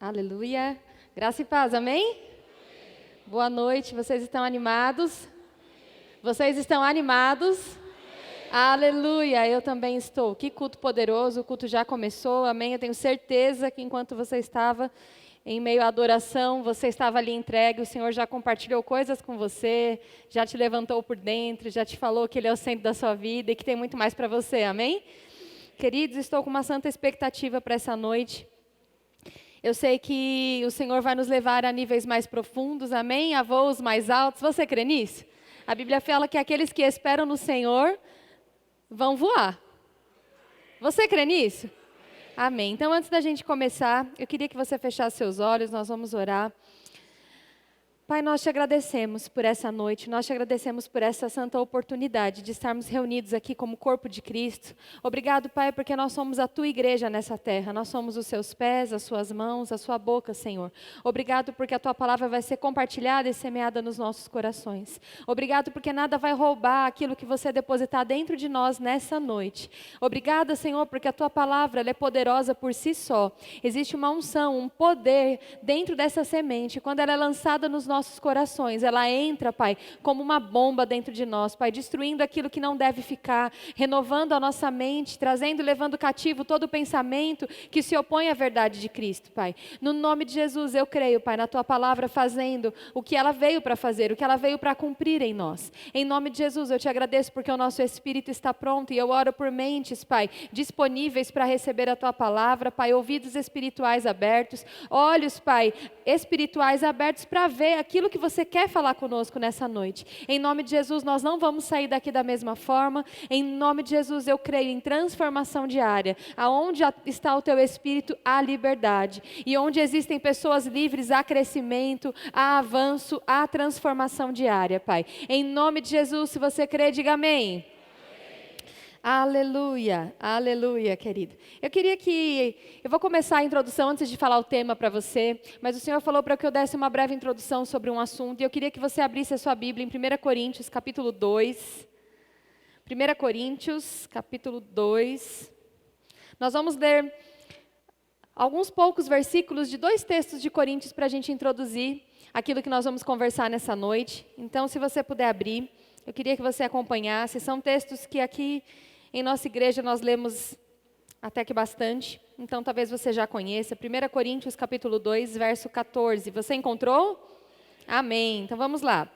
Aleluia. Graça e paz, amém? Boa noite, vocês estão animados? Vocês estão animados? Aleluia, eu também estou. Que culto poderoso, o culto já começou, amém? Eu tenho certeza que enquanto você estava em meio à adoração, você estava ali entregue, o Senhor já compartilhou coisas com você, já te levantou por dentro, já te falou que Ele é o centro da sua vida e que tem muito mais para você, amém? Queridos, estou com uma santa expectativa para essa noite. Eu sei que o Senhor vai nos levar a níveis mais profundos, amém? A voos mais altos. Você crê nisso? A Bíblia fala que aqueles que esperam no Senhor vão voar. Você crê nisso? Amém. Então, antes da gente começar, eu queria que você fechasse seus olhos, nós vamos orar. Pai, nós te agradecemos por essa noite, nós te agradecemos por essa santa oportunidade de estarmos reunidos aqui como corpo de Cristo. Obrigado, Pai, porque nós somos a tua igreja nessa terra, nós somos os seus pés, as suas mãos, a sua boca, Senhor. Obrigado porque a tua palavra vai ser compartilhada e semeada nos nossos corações. Obrigado porque nada vai roubar aquilo que você depositar dentro de nós nessa noite. Obrigada, Senhor, porque a tua palavra ela é poderosa por si só. Existe uma unção, um poder dentro dessa semente, quando ela é lançada nos nossos corações, ela entra, Pai, como uma bomba dentro de nós, Pai, destruindo aquilo que não deve ficar, renovando a nossa mente, trazendo e levando cativo todo o pensamento que se opõe à verdade de Cristo, Pai. No nome de Jesus, eu creio, Pai, na Tua palavra fazendo o que ela veio para fazer, o que ela veio para cumprir em nós. Em nome de Jesus, eu te agradeço porque o nosso espírito está pronto e eu oro por mentes, Pai, disponíveis para receber a Tua palavra, Pai, ouvidos espirituais abertos, olhos, Pai, espirituais abertos para ver aquilo que você quer falar conosco nessa noite. Em nome de Jesus, nós não vamos sair daqui da mesma forma. Em nome de Jesus, eu creio em transformação diária. Aonde está o teu espírito, há liberdade. E onde existem pessoas livres, há crescimento, há avanço, há transformação diária, Pai. Em nome de Jesus, se você crê, diga amém. Aleluia, aleluia, querido. Eu vou começar a introdução antes de falar o tema para você, mas o Senhor falou para que eu desse uma breve introdução sobre um assunto, e eu queria que você abrisse a sua Bíblia em 1 Coríntios, capítulo 2. 1 Coríntios, capítulo 2. Nós vamos ler alguns poucos versículos de 2 textos de Coríntios para a gente introduzir aquilo que nós vamos conversar nessa noite. Então, se você puder abrir, eu queria que você acompanhasse. São textos que aqui em nossa igreja nós lemos até que bastante, então talvez você já conheça. 1 Coríntios capítulo 2, verso 14. Você encontrou? Amém. Então vamos lá.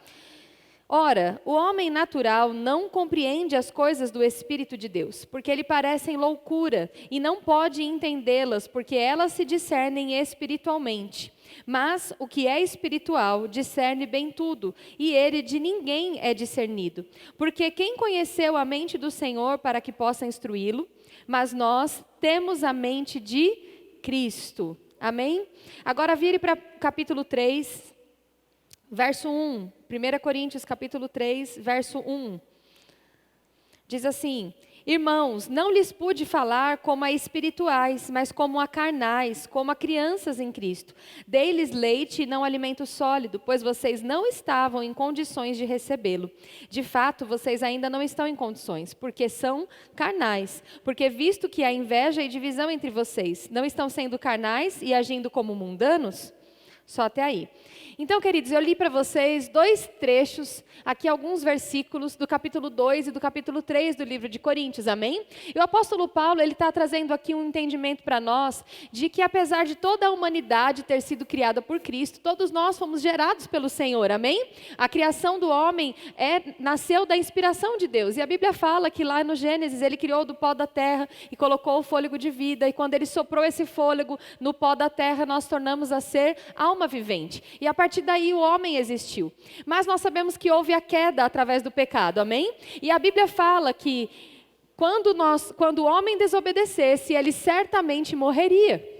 Ora, o homem natural não compreende as coisas do Espírito de Deus, porque lhe parecem loucura, e não pode entendê-las, porque elas se discernem espiritualmente. Mas o que é espiritual discerne bem tudo, e ele de ninguém é discernido. Porque quem conheceu a mente do Senhor para que possa instruí-lo? Mas nós temos a mente de Cristo. Amém? Agora vire para capítulo 3, verso 1. 1 Coríntios capítulo 3, verso 1. Diz assim: irmãos, não lhes pude falar como a espirituais, mas como a carnais, como a crianças em Cristo. Dei-lhes leite e não alimento sólido, pois vocês não estavam em condições de recebê-lo. De fato, vocês ainda não estão em condições, porque são carnais. Porque visto que há inveja e divisão entre vocês, não estão sendo carnais e agindo como mundanos? Só até aí. Então, queridos, eu li para vocês 2 trechos, aqui alguns versículos do capítulo 2 e do capítulo 3 do livro de Coríntios, amém? E o apóstolo Paulo, ele está trazendo aqui um entendimento para nós, de que apesar de toda a humanidade ter sido criada por Cristo, todos nós fomos gerados pelo Senhor, amém? A criação do homem nasceu da inspiração de Deus, e a Bíblia fala que lá no Gênesis, ele criou do pó da terra e colocou o fôlego de vida, e quando ele soprou esse fôlego no pó da terra, nós tornamos a ser alma vivente, e a partir daí o homem existiu. Mas nós sabemos que houve a queda através do pecado, amém? E a Bíblia fala que quando o homem desobedecesse, ele certamente morreria.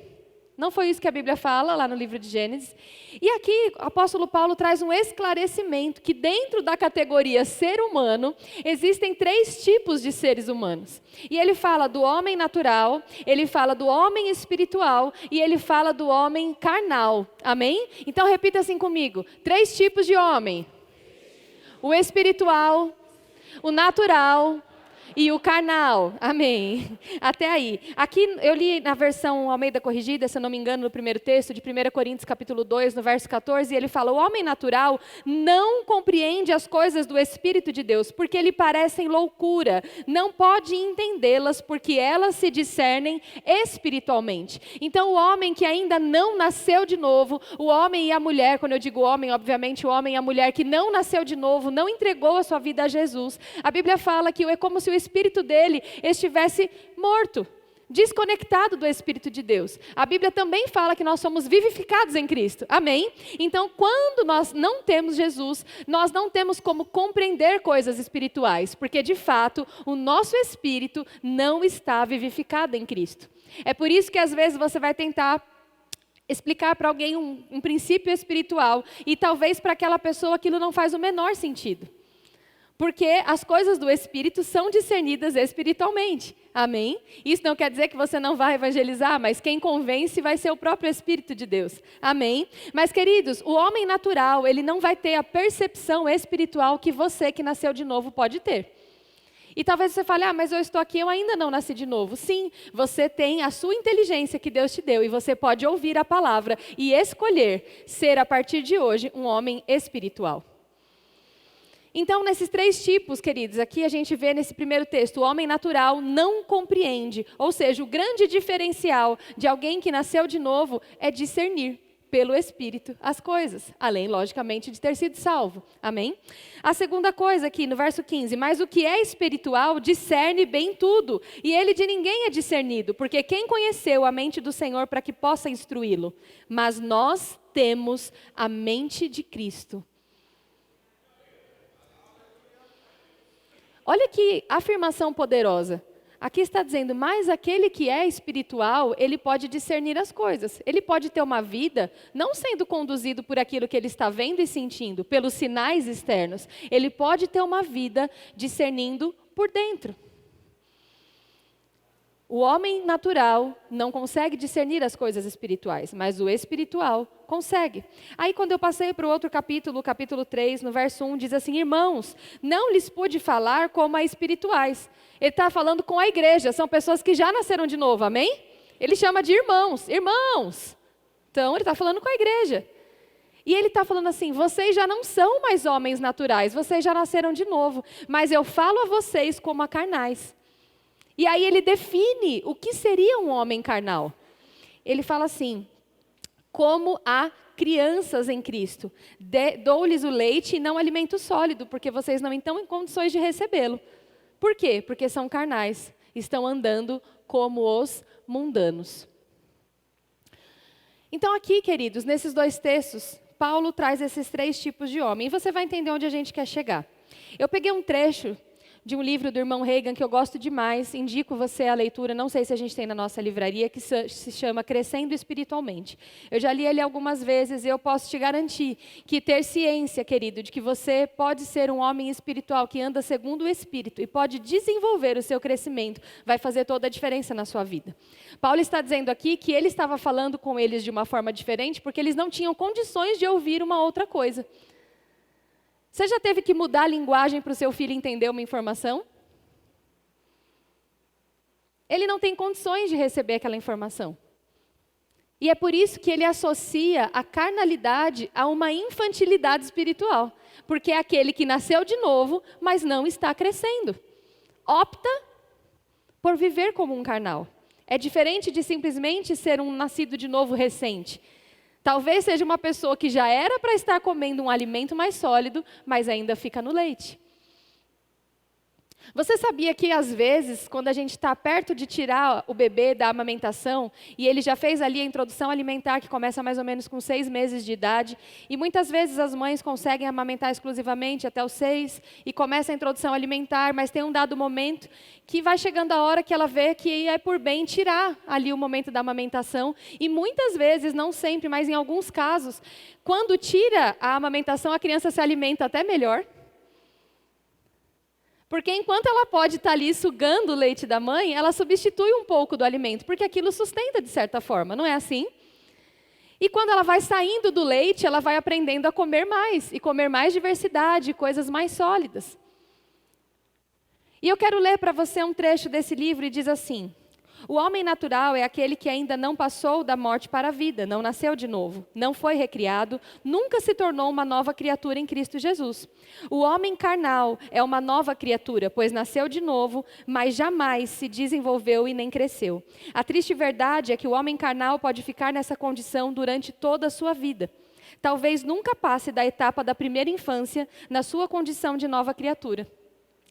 Não foi isso que a Bíblia fala lá no livro de Gênesis? E aqui o apóstolo Paulo traz um esclarecimento que dentro da categoria ser humano, existem 3 tipos de seres humanos. E ele fala do homem natural, ele fala do homem espiritual e ele fala do homem carnal. Amém? Então repita assim comigo: 3 tipos de homem: o espiritual, o natural e o carnal. Amém. Até aí. Aqui eu li na versão Almeida Corrigida, se eu não me engano, no primeiro texto, de 1 Coríntios capítulo 2, no verso 14, e ele fala: o homem natural não compreende as coisas do Espírito de Deus, porque lhe parecem loucura. Não pode entendê-las, porque elas se discernem espiritualmente. Então, o homem que ainda não nasceu de novo, o homem e a mulher, quando eu digo homem, obviamente o homem e a mulher que não nasceu de novo, não entregou a sua vida a Jesus, a Bíblia fala que é como se o espírito dele estivesse morto, desconectado do Espírito de Deus. A Bíblia também fala que nós somos vivificados em Cristo. Amém? Então, quando nós não temos Jesus, nós não temos como compreender coisas espirituais, porque de fato o nosso espírito não está vivificado em Cristo. É por isso que às vezes você vai tentar explicar para alguém um princípio espiritual e talvez para aquela pessoa aquilo não faz o menor sentido. Porque as coisas do Espírito são discernidas espiritualmente. Amém? Isso não quer dizer que você não vai evangelizar, mas quem convence vai ser o próprio Espírito de Deus. Amém? Mas, queridos, o homem natural, ele não vai ter a percepção espiritual que você que nasceu de novo pode ter. E talvez você fale: mas eu estou aqui, eu ainda não nasci de novo. Sim, você tem a sua inteligência que Deus te deu e você pode ouvir a palavra e escolher ser, a partir de hoje, um homem espiritual. Então, nesses três tipos, queridos, aqui a gente vê nesse primeiro texto, o homem natural não compreende. Ou seja, o grande diferencial de alguém que nasceu de novo é discernir pelo Espírito as coisas, além, logicamente, de ter sido salvo. Amém? A segunda coisa aqui, no verso 15, mas o que é espiritual discerne bem tudo, e ele de ninguém é discernido, porque quem conheceu a mente do Senhor para que possa instruí-lo? Mas nós temos a mente de Cristo. Olha que afirmação poderosa. Aqui está dizendo: mas aquele que é espiritual, ele pode discernir as coisas. Ele pode ter uma vida não sendo conduzido por aquilo que ele está vendo e sentindo, pelos sinais externos. Ele pode ter uma vida discernindo por dentro. O homem natural não consegue discernir as coisas espirituais, mas o espiritual consegue. Aí quando eu passei para o outro capítulo, o capítulo 3, no verso 1, diz assim: irmãos, não lhes pude falar como a espirituais. Ele está falando com a igreja, são pessoas que já nasceram de novo, amém? Ele chama de irmãos, irmãos. Então ele está falando com a igreja. E ele está falando assim: vocês já não são mais homens naturais, vocês já nasceram de novo, mas eu falo a vocês como a carnais. E aí ele define o que seria um homem carnal. Ele fala assim: como há crianças em Cristo, dou-lhes o leite e não alimento sólido, porque vocês não estão em condições de recebê-lo. Por quê? Porque são carnais, estão andando como os mundanos. Então aqui, queridos, nesses dois textos, Paulo traz esses três tipos de homem, e você vai entender onde a gente quer chegar. Eu peguei um trecho de um livro do irmão Reagan que eu gosto demais, indico você a leitura, não sei se a gente tem na nossa livraria, que se chama Crescendo Espiritualmente. Eu já li ele algumas vezes e eu posso te garantir que ter ciência, querido, de que você pode ser um homem espiritual que anda segundo o Espírito e pode desenvolver o seu crescimento, vai fazer toda a diferença na sua vida. Paulo está dizendo aqui que ele estava falando com eles de uma forma diferente porque eles não tinham condições de ouvir uma outra coisa. Você já teve que mudar a linguagem para o seu filho entender uma informação? Ele não tem condições de receber aquela informação. E é por isso que ele associa a carnalidade a uma infantilidade espiritual. Porque é aquele que nasceu de novo, mas não está crescendo. Opta por viver como um carnal. É diferente de simplesmente ser um nascido de novo recente. Talvez seja uma pessoa que já era para estar comendo um alimento mais sólido, mas ainda fica no leite. Você sabia que, às vezes, quando a gente está perto de tirar o bebê da amamentação, e ele já fez ali a introdução alimentar, que começa mais ou menos com 6 meses de idade, e muitas vezes as mães conseguem amamentar exclusivamente até os 6, e começa a introdução alimentar, mas tem um dado momento que vai chegando a hora que ela vê que é por bem tirar ali o momento da amamentação, e muitas vezes, não sempre, mas em alguns casos, quando tira a amamentação, a criança se alimenta até melhor. Porque enquanto ela pode estar ali sugando o leite da mãe, ela substitui um pouco do alimento, porque aquilo sustenta de certa forma, não é assim? E quando ela vai saindo do leite, ela vai aprendendo a comer mais, e comer mais diversidade, coisas mais sólidas. E eu quero ler para você um trecho desse livro e diz assim: o homem natural é aquele que ainda não passou da morte para a vida, não nasceu de novo, não foi recriado, nunca se tornou uma nova criatura em Cristo Jesus. O homem carnal é uma nova criatura, pois nasceu de novo, mas jamais se desenvolveu e nem cresceu. A triste verdade é que o homem carnal pode ficar nessa condição durante toda a sua vida. Talvez nunca passe da etapa da primeira infância na sua condição de nova criatura.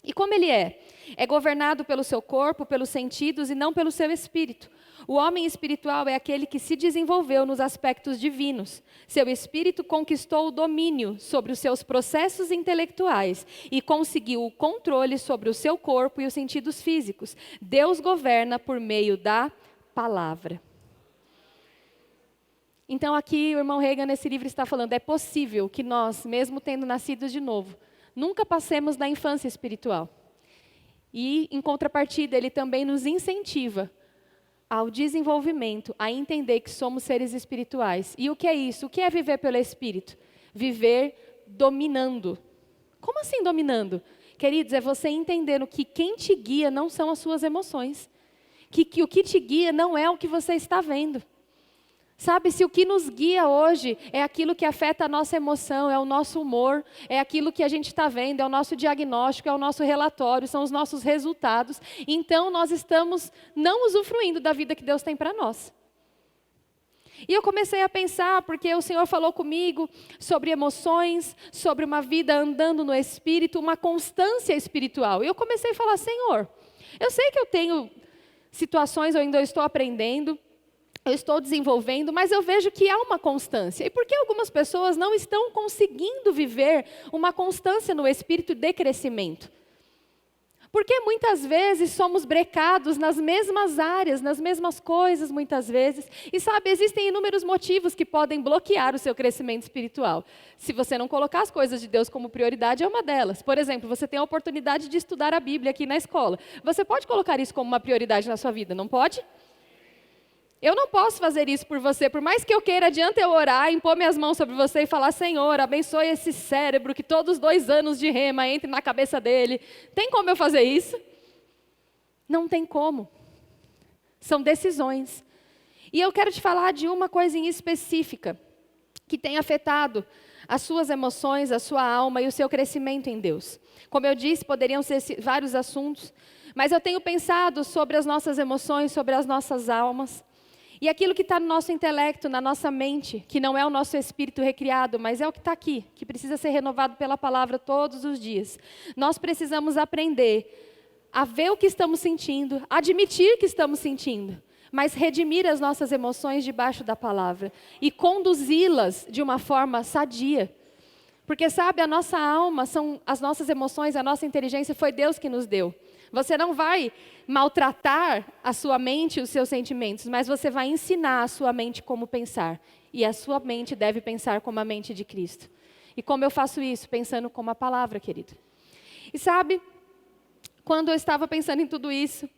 E como ele é? É governado pelo seu corpo, pelos sentidos e não pelo seu espírito. O homem espiritual é aquele que se desenvolveu nos aspectos divinos. Seu espírito conquistou o domínio sobre os seus processos intelectuais e conseguiu o controle sobre o seu corpo e os sentidos físicos. Deus governa por meio da palavra. Então aqui o irmão Reagan nesse livro está falando, é possível que nós, mesmo tendo nascido de novo, nunca passemos da infância espiritual. E, em contrapartida, ele também nos incentiva ao desenvolvimento, a entender que somos seres espirituais. E o que é isso? O que é viver pelo Espírito? Viver dominando. Como assim dominando? Queridos, é você entendendo que quem te guia não são as suas emoções. Que o que te guia não é o que você está vendo. Sabe, se o que nos guia hoje é aquilo que afeta a nossa emoção, é o nosso humor, é aquilo que a gente está vendo, é o nosso diagnóstico, é o nosso relatório, são os nossos resultados, então nós estamos não usufruindo da vida que Deus tem para nós. E eu comecei a pensar, porque o Senhor falou comigo sobre emoções, sobre uma vida andando no Espírito, uma constância espiritual. E eu comecei a falar, Senhor, eu sei que eu tenho situações, eu ainda estou aprendendo, eu estou desenvolvendo, mas eu vejo que há uma constância. E por que algumas pessoas não estão conseguindo viver uma constância no espírito de crescimento? Porque muitas vezes somos brecados nas mesmas áreas, nas mesmas coisas muitas vezes. E sabe, existem inúmeros motivos que podem bloquear o seu crescimento espiritual. Se você não colocar as coisas de Deus como prioridade, é uma delas. Por exemplo, você tem a oportunidade de estudar a Bíblia aqui na escola. Você pode colocar isso como uma prioridade na sua vida, não pode? Eu não posso fazer isso por você, por mais que eu queira, adianta eu orar, impor minhas mãos sobre você e falar, Senhor, abençoe esse cérebro, que todos os 2 anos de rema entre na cabeça dele. Tem como eu fazer isso? Não tem como. São decisões. E eu quero te falar de uma coisinha específica, que tem afetado as suas emoções, a sua alma e o seu crescimento em Deus. Como eu disse, poderiam ser vários assuntos, mas eu tenho pensado sobre as nossas emoções, sobre as nossas almas. E aquilo que está no nosso intelecto, na nossa mente, que não é o nosso espírito recriado, mas é o que está aqui, que precisa ser renovado pela palavra todos os dias. Nós precisamos aprender a ver o que estamos sentindo, admitir que estamos sentindo, mas redimir as nossas emoções debaixo da palavra e conduzi-las de uma forma sadia. Porque sabe, a nossa alma, são as nossas emoções, a nossa inteligência foi Deus que nos deu. Você não vai maltratar a sua mente e os seus sentimentos, mas você vai ensinar a sua mente como pensar. E a sua mente deve pensar como a mente de Cristo. E como eu faço isso? Pensando como a palavra, querido. E sabe, quando eu estava pensando em tudo isso,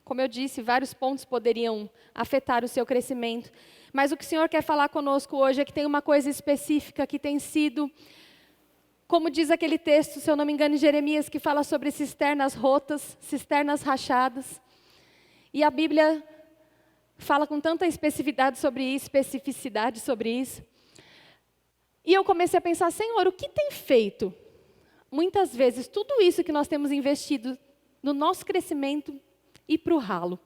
como eu disse, vários pontos poderiam afetar o seu crescimento. Mas o que o Senhor quer falar conosco hoje é que tem uma coisa específica que tem sido... Como diz aquele texto, se eu não me engano, em Jeremias, que fala sobre cisternas rotas, cisternas rachadas. E a Bíblia fala com tanta especificidade sobre isso. E eu comecei a pensar, Senhor, o que tem feito? Muitas vezes, tudo isso que nós temos investido no nosso crescimento ir para o ralo.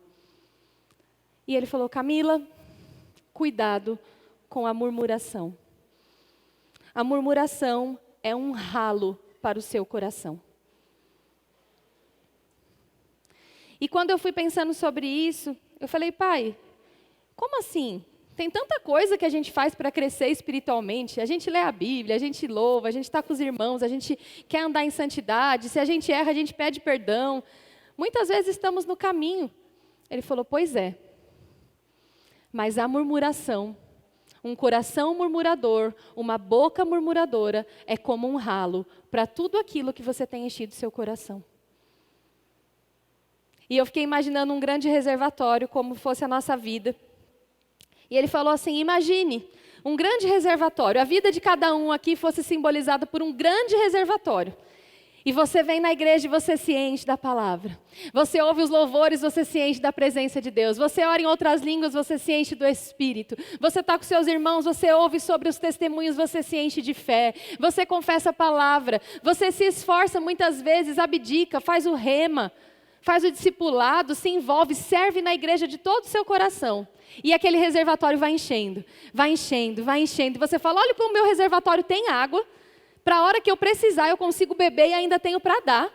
E ele falou, Camila, cuidado com a murmuração. A murmuração é um ralo para o seu coração. E quando eu fui pensando sobre isso, eu falei, pai, como assim? Tem tanta coisa que a gente faz para crescer espiritualmente. A gente lê a Bíblia, a gente louva, a gente está com os irmãos, a gente quer andar em santidade. Se a gente erra, a gente pede perdão. Muitas vezes estamos no caminho. Ele falou, pois é. Mas a murmuração, um coração murmurador, uma boca murmuradora, é como um ralo para tudo aquilo que você tem enchido seu coração. E eu fiquei imaginando um grande reservatório, como fosse a nossa vida. E ele falou assim, imagine um grande reservatório. A vida de cada um aqui fosse simbolizada por um grande reservatório. E você vem na igreja e você se enche da palavra. Você ouve os louvores, você se enche da presença de Deus. Você ora em outras línguas, você se enche do Espírito. Você está com seus irmãos, você ouve sobre os testemunhos, você se enche de fé. Você confessa a palavra. Você se esforça muitas vezes, abdica, faz o rema, faz o discipulado, se envolve, serve na igreja de todo o seu coração. E aquele reservatório vai enchendo, vai enchendo, vai enchendo. E você fala, olha, o meu reservatório tem água. Para a hora que eu precisar, eu consigo beber e ainda tenho para dar.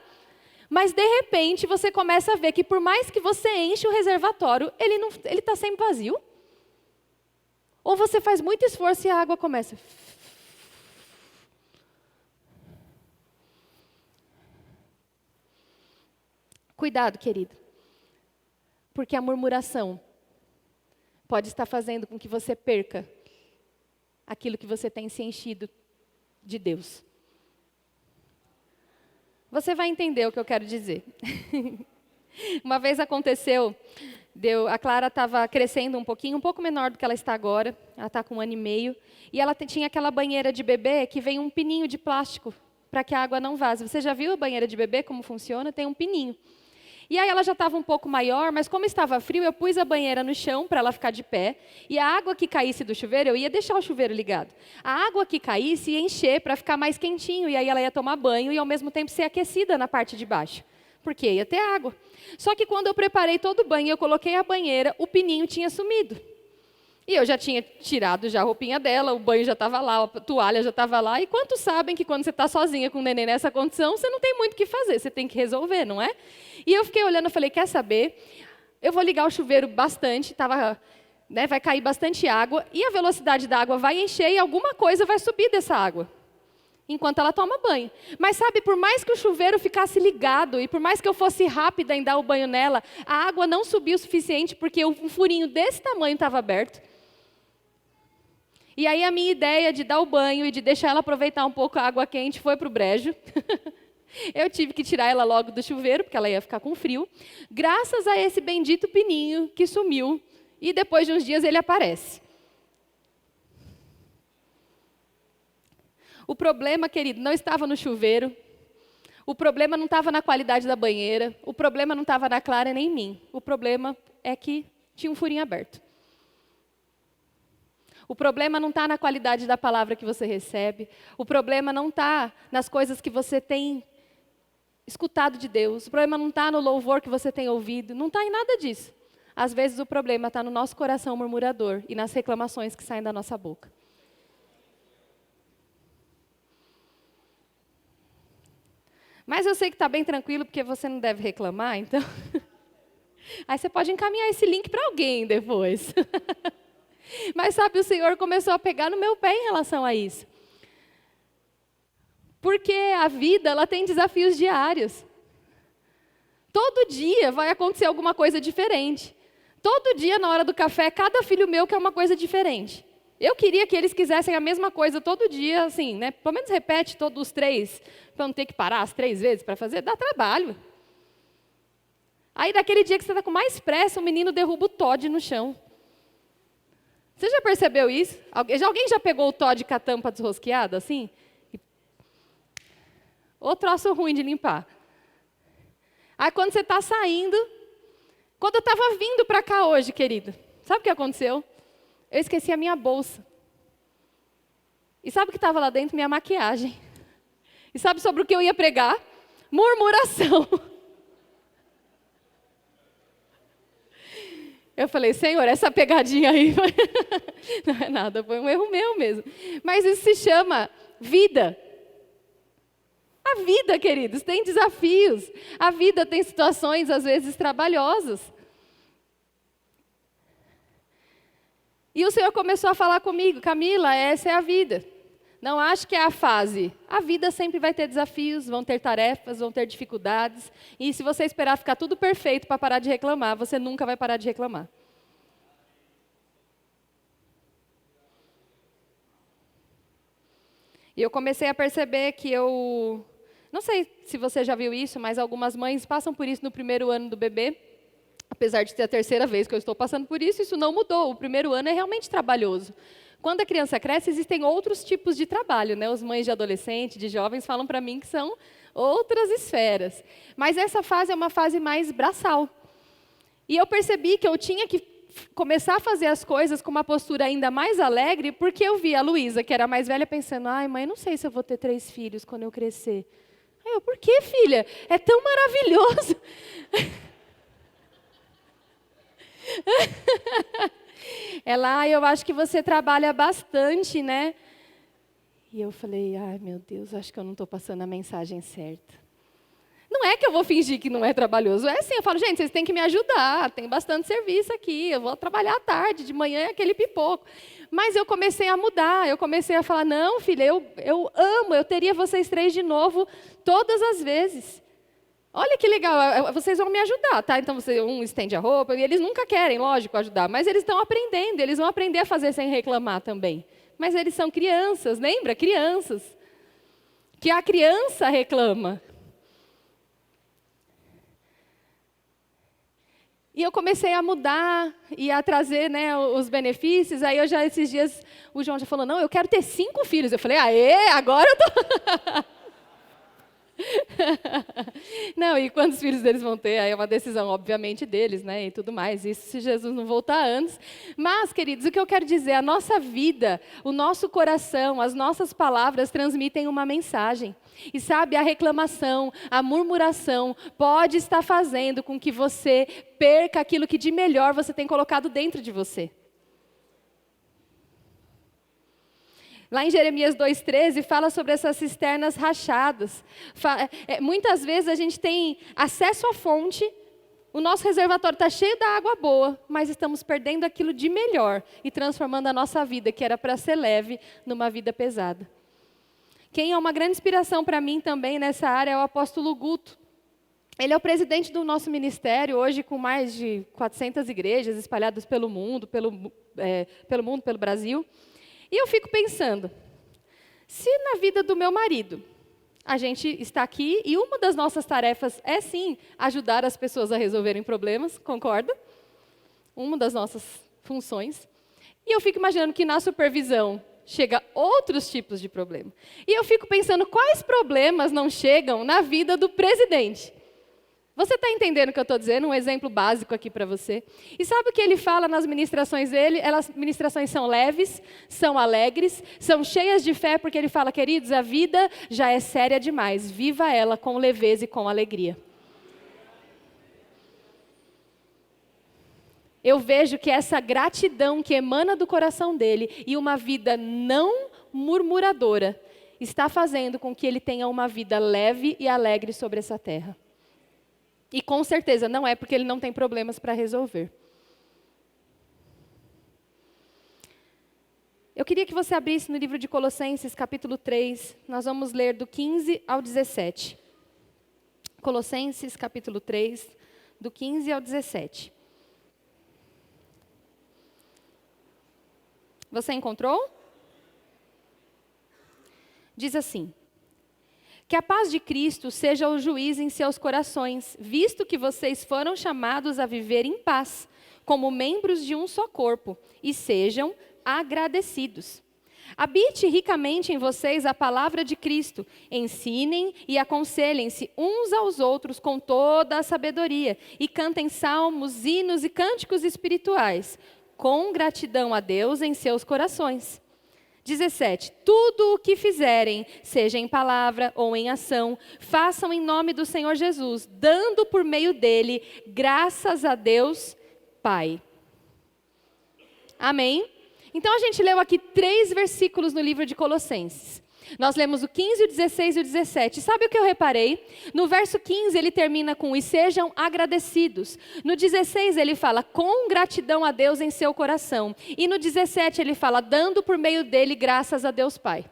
Mas, de repente, você começa a ver que por mais que você enche o reservatório, ele está sempre vazio. Ou você faz muito esforço e a água começa. Cuidado, querido. Porque a murmuração pode estar fazendo com que você perca aquilo que você tem se enchido de Deus. Você vai entender o que eu quero dizer. Uma vez aconteceu, a Clara estava crescendo um pouquinho, um pouco menor do que ela está agora, ela está com 1 ano e meio, e ela tinha aquela banheira de bebê que vem um pininho de plástico para que a água não vaze. Você já viu a banheira de bebê, como funciona? Tem um pininho. E aí ela já estava um pouco maior, mas como estava frio, eu pus a banheira no chão para ela ficar de pé. E a água que caísse do chuveiro, eu ia deixar o chuveiro ligado. A água que caísse ia encher para ficar mais quentinho. E aí ela ia tomar banho e ao mesmo tempo ser aquecida na parte de baixo. Porque ia ter água. Só que quando eu preparei todo o banho e eu coloquei a banheira, o pininho tinha sumido. E eu já tinha tirado já a roupinha dela, o banho já estava lá, a toalha já estava lá. E quantos sabem que quando você está sozinha com o neném nessa condição, você não tem muito o que fazer, você tem que resolver, não é? E eu fiquei olhando e falei, quer saber? Eu vou ligar o chuveiro bastante, vai cair bastante água, e a velocidade da água vai encher e alguma coisa vai subir dessa água, enquanto ela toma banho. Mas sabe, por mais que o chuveiro ficasse ligado, e por mais que eu fosse rápida em dar o banho nela, a água não subiu o suficiente, porque um furinho desse tamanho estava aberto. E aí a minha ideia de dar o banho e de deixar ela aproveitar um pouco a água quente foi para o brejo. Eu tive que tirar ela logo do chuveiro, porque ela ia ficar com frio. Graças a esse bendito pininho que sumiu. E depois de uns dias ele aparece. O problema, querido, não estava no chuveiro. O problema não estava na qualidade da banheira. O problema não estava na Clara nem em mim. O problema é que tinha um furinho aberto. O problema não está na qualidade da palavra que você recebe. O problema não está nas coisas que você tem escutado de Deus. O problema não está no louvor que você tem ouvido. Não está em nada disso. Às vezes o problema está no nosso coração murmurador e nas reclamações que saem da nossa boca. Mas eu sei que está bem tranquilo, porque você não deve reclamar, então... Aí você pode encaminhar esse link para alguém depois. Mas sabe, o Senhor começou a pegar no meu pé em relação a isso. Porque a vida, ela tem desafios diários. Todo dia vai acontecer alguma coisa diferente. Todo dia, na hora do café, cada filho meu quer uma coisa diferente. Eu queria que eles quisessem a mesma coisa todo dia, assim, né? Pelo menos repete todos os 3, para não ter que parar as 3 vezes para fazer, dá trabalho. Aí, daquele dia que você está com mais pressa, o menino derruba o Toddy no chão. Você já percebeu isso? Alguém já pegou o Toddy com a tampa desrosqueada, assim? Ou troço ruim de limpar. Aí, quando você está saindo... Quando eu estava vindo para cá hoje, querido, sabe o que aconteceu? Eu esqueci a minha bolsa. E sabe o que estava lá dentro? Minha maquiagem. E sabe sobre o que eu ia pregar? Murmuração. Eu falei, Senhor, essa pegadinha aí foi... não é nada, foi um erro meu mesmo. Mas isso se chama vida. A vida, queridos, tem desafios. A vida tem situações, às vezes, trabalhosas. E o Senhor começou a falar comigo, Camila, essa é a vida. Não acho que é a fase. A vida sempre vai ter desafios, vão ter tarefas, vão ter dificuldades. E se você esperar ficar tudo perfeito para parar de reclamar, você nunca vai parar de reclamar. E eu comecei a perceber que eu... Não sei se você já viu isso, mas algumas mães passam por isso no primeiro ano do bebê. Apesar de ser a terceira vez que eu estou passando por isso, isso não mudou. O primeiro ano é realmente trabalhoso. Quando a criança cresce, existem outros tipos de trabalho, né? Os mães de adolescente, de jovens, falam para mim que são outras esferas. Mas essa fase é uma fase mais braçal. E eu percebi que eu tinha que começar a fazer as coisas com uma postura ainda mais alegre, porque eu vi a Luísa, que era mais velha, pensando, ai, mãe, não sei se eu vou ter 3 filhos quando eu crescer. Aí eu, por que, filha? É tão maravilhoso. Ela, eu acho que você trabalha bastante, né? E eu falei, ai meu Deus, acho que eu não estou passando a mensagem certa. Não é que eu vou fingir que não é trabalhoso, é assim, eu falo, gente, vocês têm que me ajudar, tem bastante serviço aqui, eu vou trabalhar à tarde, de manhã é aquele pipoco. Mas eu comecei a mudar, eu comecei a falar, não, filha, eu amo, eu teria vocês 3 de novo todas as vezes. Olha que legal, vocês vão me ajudar, tá? Então, um estende a roupa, e eles nunca querem, lógico, ajudar, mas eles estão aprendendo, eles vão aprender a fazer sem reclamar também. Mas eles são crianças, lembra? Crianças. Que a criança reclama. E eu comecei a mudar e a trazer, né, os benefícios. Aí esses dias, o João já falou, não, eu quero ter 5 filhos. Eu falei, aê, agora eu tô... Não, e quantos filhos deles vão ter? Aí é uma decisão, obviamente, deles, né, e tudo mais. Isso se Jesus não voltar antes. Mas, queridos, o que eu quero dizer, a nossa vida, o nosso coração, as nossas palavras transmitem uma mensagem. E sabe, a reclamação, a murmuração pode estar fazendo com que você perca aquilo que de melhor você tem colocado dentro de você. Lá em Jeremias 2,13, fala sobre essas cisternas rachadas. Muitas vezes a gente tem acesso à fonte, o nosso reservatório está cheio da água boa, mas estamos perdendo aquilo de melhor e transformando a nossa vida, que era para ser leve, numa vida pesada. Quem é uma grande inspiração para mim também nessa área é o apóstolo Guto. Ele é o presidente do nosso ministério, hoje com mais de 400 igrejas espalhadas pelo mundo, pelo Brasil. E eu fico pensando, se na vida do meu marido, a gente está aqui e uma das nossas tarefas é sim ajudar as pessoas a resolverem problemas, concorda? Uma das nossas funções. E eu fico imaginando que na supervisão chega outros tipos de problema. E eu fico pensando quais problemas não chegam na vida do presidente. Você está entendendo o que eu estou dizendo? Um exemplo básico aqui para você. E sabe o que ele fala nas ministrações dele? As ministrações são leves, são alegres, são cheias de fé, porque ele fala, queridos, a vida já é séria demais. Viva ela com leveza e com alegria. Eu vejo que essa gratidão que emana do coração dele e uma vida não murmuradora está fazendo com que ele tenha uma vida leve e alegre sobre essa terra. E com certeza não é porque ele não tem problemas para resolver. Eu queria que você abrisse no livro de Colossenses, capítulo 3. Nós vamos ler do 15 ao 17. Colossenses, capítulo 3, do 15 ao 17. Você encontrou? Diz assim: que a paz de Cristo seja o juiz em seus corações, visto que vocês foram chamados a viver em paz, como membros de um só corpo, e sejam agradecidos. Habite ricamente em vocês a palavra de Cristo, ensinem e aconselhem-se uns aos outros com toda a sabedoria, e cantem salmos, hinos e cânticos espirituais, com gratidão a Deus em seus corações. 17. Tudo o que fizerem, seja em palavra ou em ação, façam em nome do Senhor Jesus, dando por meio dele graças a Deus, Pai. Amém? Então a gente leu aqui 3 versículos no livro de Colossenses. Nós lemos o 15, o 16 e o 17. Sabe o que eu reparei? No verso 15 ele termina com, e sejam agradecidos. No 16 ele fala, com gratidão a Deus em seu coração. E no 17 ele fala, dando por meio dele graças a Deus Pai.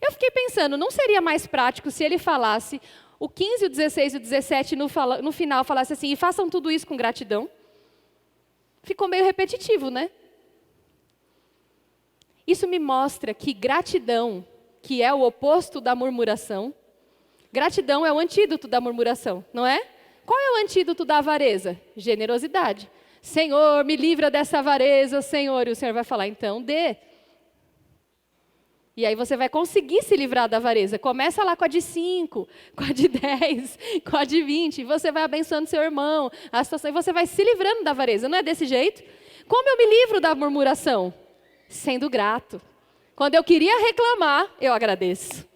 Eu fiquei pensando, não seria mais prático se ele falasse, o 15, o 16 e o 17 no final falasse assim, e façam tudo isso com gratidão? Ficou meio repetitivo, né? Isso me mostra que gratidão, que é o oposto da murmuração, gratidão é o antídoto da murmuração, não é? Qual é o antídoto da avareza? Generosidade. Senhor, me livra dessa avareza, Senhor. E o Senhor vai falar, então dê. E aí você vai conseguir se livrar da avareza. Começa lá com a de 5, com a de 10, com a de 20. E você vai abençoando seu irmão, a situação, e você vai se livrando da avareza. Não é desse jeito? Como eu me livro da murmuração? Sendo grato. Quando eu queria reclamar, eu agradeço.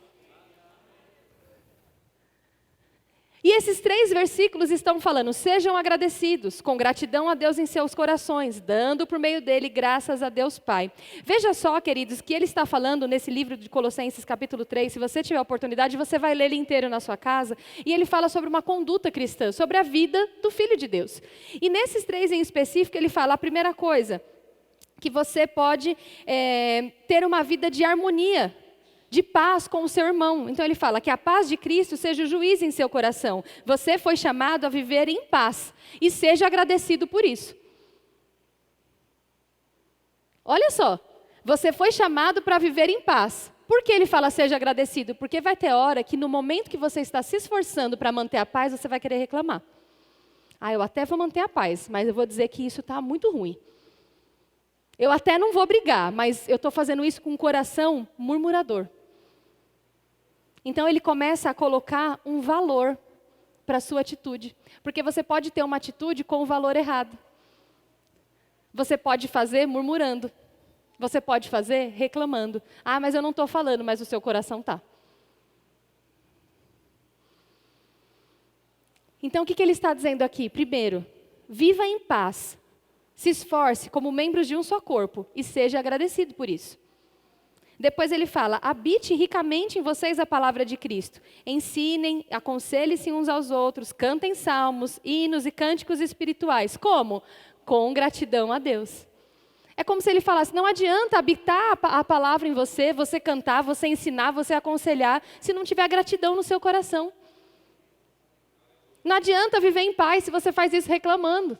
E esses 3 versículos estão falando, sejam agradecidos, com gratidão a Deus em seus corações, dando por meio dele graças a Deus Pai. Veja só, queridos, que ele está falando nesse livro de Colossenses capítulo 3, se você tiver a oportunidade, você vai ler ele inteiro na sua casa, e ele fala sobre uma conduta cristã, sobre a vida do Filho de Deus. E nesses 3 em específico, ele fala, a primeira coisa, que você pode ter uma vida de harmonia, de paz com o seu irmão. Então ele fala que a paz de Cristo seja o juiz em seu coração. Você foi chamado a viver em paz e seja agradecido por isso. Olha só, você foi chamado para viver em paz. Por que ele fala seja agradecido? Porque vai ter hora que no momento que você está se esforçando para manter a paz, você vai querer reclamar. Eu até vou manter a paz, mas eu vou dizer que isso está muito ruim. Eu até não vou brigar, mas eu estou fazendo isso com um coração murmurador. Então ele começa a colocar um valor para a sua atitude. Porque você pode ter uma atitude com o valor errado. Você pode fazer murmurando. Você pode fazer reclamando. Mas eu não estou falando, mas o seu coração está. Então o que ele está dizendo aqui? Primeiro, viva em paz. Se esforce como membros de um só corpo e seja agradecido por isso. Depois ele fala, habite ricamente em vocês a palavra de Cristo. Ensinem, aconselhem-se uns aos outros, cantem salmos, hinos e cânticos espirituais. Como? Com gratidão a Deus. É como se ele falasse, não adianta habitar a palavra em você, você cantar, você ensinar, você aconselhar, se não tiver gratidão no seu coração. Não adianta viver em paz se você faz isso reclamando.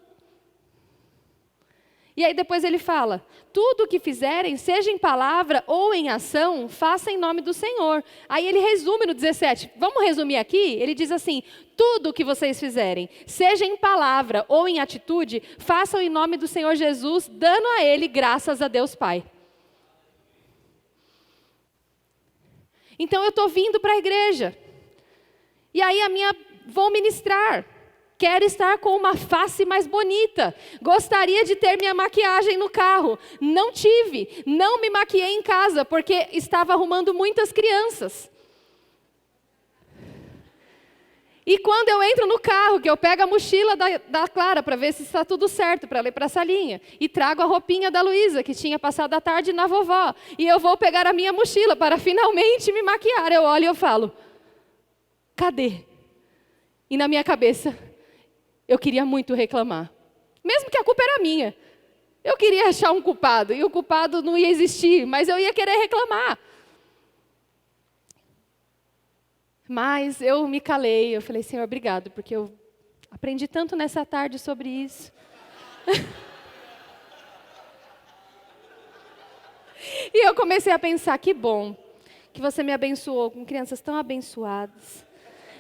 E aí depois ele fala, tudo o que fizerem, seja em palavra ou em ação, faça em nome do Senhor. Aí ele resume no 17, vamos resumir aqui? Ele diz assim, tudo o que vocês fizerem, seja em palavra ou em atitude, façam em nome do Senhor Jesus, dando a Ele graças a Deus Pai. Então eu estou vindo para a igreja, e aí vou ministrar. Quero estar com uma face mais bonita. Gostaria de ter minha maquiagem no carro. Não tive. Não me maquiei em casa, porque estava arrumando muitas crianças. E quando eu entro no carro, que eu pego a mochila da Clara, para ver se está tudo certo, para ela ir para a salinha. E trago a roupinha da Luísa, que tinha passado a tarde na vovó. E eu vou pegar a minha mochila, para finalmente me maquiar. Eu olho e eu falo, cadê? E na minha cabeça, eu queria muito reclamar. Mesmo que a culpa era minha. Eu queria achar um culpado. E o culpado não ia existir. Mas eu ia querer reclamar. Mas eu me calei. Eu falei, Senhor, obrigado. Porque eu aprendi tanto nessa tarde sobre isso. E eu comecei a pensar, que bom que você me abençoou com crianças tão abençoadas.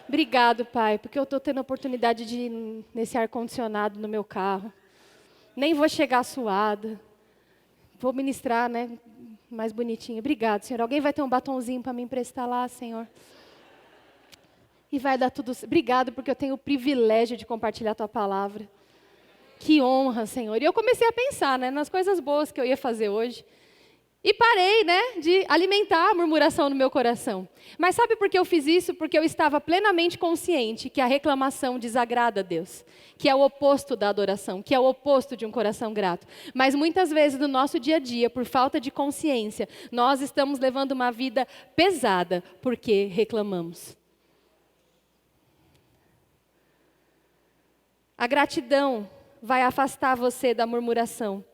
Obrigado, Pai, porque eu estou tendo a oportunidade de ir nesse ar-condicionado no meu carro. Nem vou chegar suada. Vou ministrar, mais bonitinho. Obrigado, Senhor. Alguém vai ter um batonzinho para me emprestar lá, Senhor? E vai dar tudo... Obrigado, porque eu tenho o privilégio de compartilhar a Tua palavra. Que honra, Senhor. E eu comecei a pensar, nas coisas boas que eu ia fazer hoje. E parei, de alimentar a murmuração no meu coração. Mas sabe por que eu fiz isso? Porque eu estava plenamente consciente que a reclamação desagrada a Deus. Que é o oposto da adoração, que é o oposto de um coração grato. Mas muitas vezes no nosso dia a dia, por falta de consciência, nós estamos levando uma vida pesada porque reclamamos. A gratidão vai afastar você da murmuração.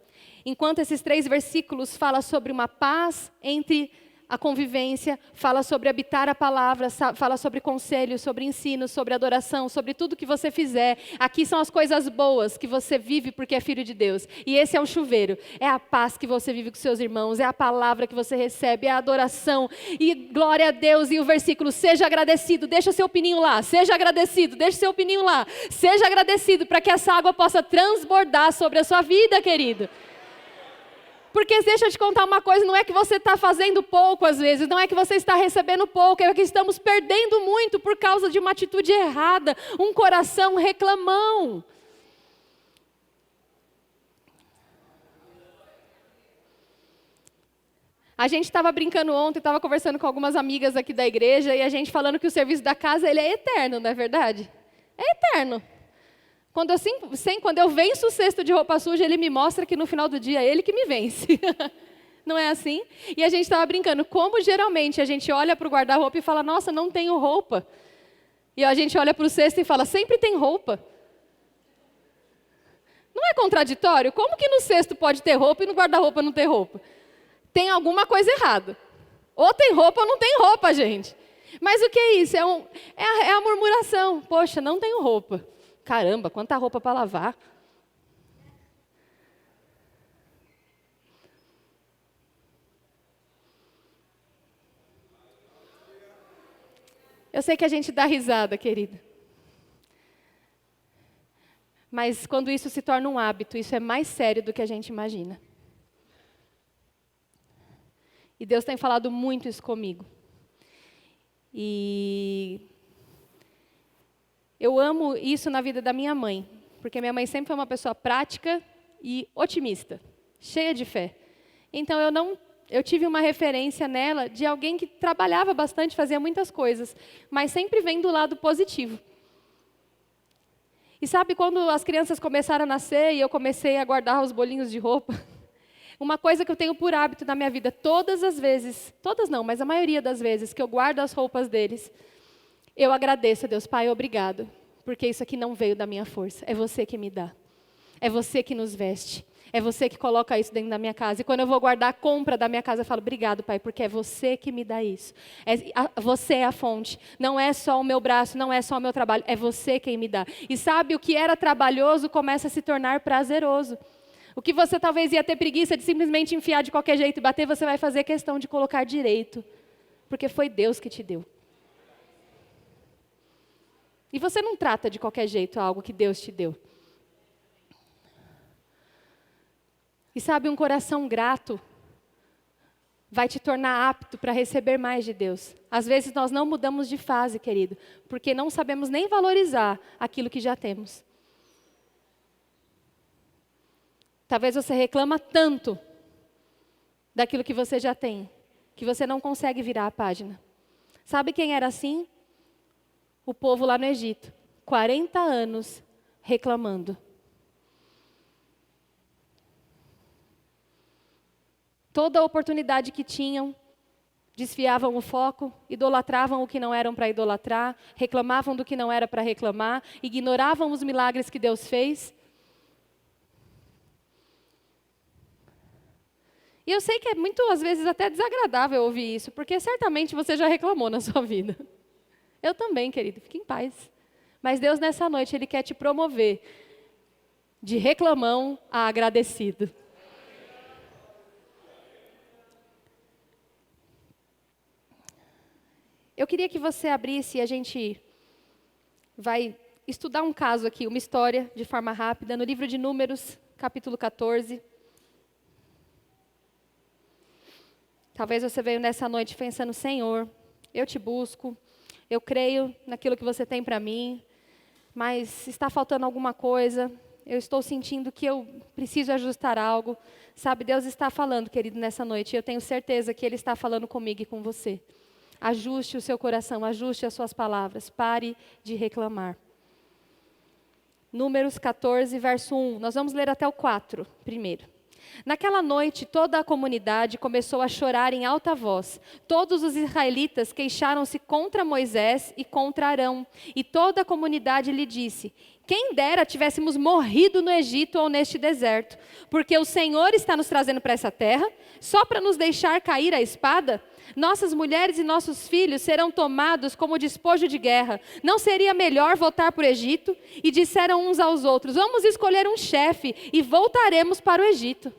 Enquanto esses 3 versículos falam sobre uma paz entre a convivência, fala sobre habitar a palavra, fala sobre conselho, sobre ensino, sobre adoração, sobre tudo que você fizer. Aqui são as coisas boas que você vive porque é filho de Deus. E esse é o chuveiro. É a paz que você vive com seus irmãos, é a palavra que você recebe, é a adoração. E glória a Deus. E o versículo, seja agradecido, deixa seu pininho lá. Seja agradecido, deixa seu pininho lá. Seja agradecido para que essa água possa transbordar sobre a sua vida, querido. Porque deixa eu te contar uma coisa, não é que você está fazendo pouco às vezes, não é que você está recebendo pouco, é que estamos perdendo muito por causa de uma atitude errada, um coração reclamão. A gente estava brincando ontem, estava conversando com algumas amigas aqui da igreja, e a gente falando que o serviço da casa ele é eterno, não é verdade? É eterno. Quando eu venço o cesto de roupa suja, ele me mostra que no final do dia é ele que me vence. Não é assim? E a gente estava brincando, como geralmente a gente olha para o guarda-roupa e fala, nossa, não tenho roupa. E a gente olha para o cesto e fala, sempre tem roupa. Não é contraditório? Como que no cesto pode ter roupa e no guarda-roupa não ter roupa? Tem alguma coisa errada. Ou tem roupa ou não tem roupa, gente. Mas o que é isso? É a murmuração. Poxa, não tenho roupa. Caramba, quanta roupa para lavar. Eu sei que a gente dá risada, querido. Mas quando isso se torna um hábito, isso é mais sério do que a gente imagina. E Deus tem falado muito isso comigo. E eu amo isso na vida da minha mãe, porque minha mãe sempre foi uma pessoa prática e otimista, cheia de fé. Então eu tive uma referência nela de alguém que trabalhava bastante, fazia muitas coisas, mas sempre vem do lado positivo. E sabe, quando as crianças começaram a nascer e eu comecei a guardar os bolinhos de roupa, uma coisa que eu tenho por hábito na minha vida, todas as vezes, todas não, mas a maioria das vezes que eu guardo as roupas deles, eu agradeço a Deus, Pai, obrigado, porque isso aqui não veio da minha força, é você que me dá, é você que nos veste, é você que coloca isso dentro da minha casa. E quando eu vou guardar a compra da minha casa, eu falo, obrigado, Pai, porque é você que me dá isso. Você é a fonte, não é só o meu braço, não é só o meu trabalho, é você quem me dá. E sabe, o que era trabalhoso começa a se tornar prazeroso. O que você talvez ia ter preguiça de simplesmente enfiar de qualquer jeito e bater, você vai fazer questão de colocar direito, porque foi Deus que te deu. E você não trata de qualquer jeito algo que Deus te deu. E sabe, um coração grato vai te tornar apto para receber mais de Deus. Às vezes nós não mudamos de fase, querido, porque não sabemos nem valorizar aquilo que já temos. Talvez você reclama tanto daquilo que você já tem, que você não consegue virar a página. Sabe quem era assim? O povo lá no Egito, 40 anos reclamando. Toda a oportunidade que tinham, desviavam o foco, idolatravam o que não eram para idolatrar, reclamavam do que não era para reclamar, ignoravam os milagres que Deus fez. E eu sei que é muito, às vezes, até desagradável ouvir isso, porque certamente você já reclamou na sua vida. Eu também, querido, fique em paz. Mas Deus, nessa noite, Ele quer te promover de reclamão a agradecido. Eu queria que você abrisse e a gente vai estudar um caso aqui, uma história, de forma rápida, no livro de Números, capítulo 14. Talvez você veio nessa noite pensando, Senhor, eu te busco, eu creio naquilo que você tem para mim, mas está faltando alguma coisa, eu estou sentindo que eu preciso ajustar algo. Sabe, Deus está falando, querido, nessa noite, e eu tenho certeza que Ele está falando comigo e com você. Ajuste o seu coração, ajuste as suas palavras, pare de reclamar. Números 14, verso 1, nós vamos ler até o 4 primeiro. Naquela noite, toda a comunidade começou a chorar em alta voz. Todos os israelitas queixaram-se contra Moisés e contra Arão. E toda a comunidade lhe disse, Quem dera tivéssemos morrido no Egito ou neste deserto, porque o Senhor está nos trazendo para essa terra, só para nos deixar cair a espada? Nossas mulheres e nossos filhos serão tomados como despojo de guerra. Não seria melhor voltar para o Egito? E disseram uns aos outros: vamos escolher um chefe e voltaremos para o Egito.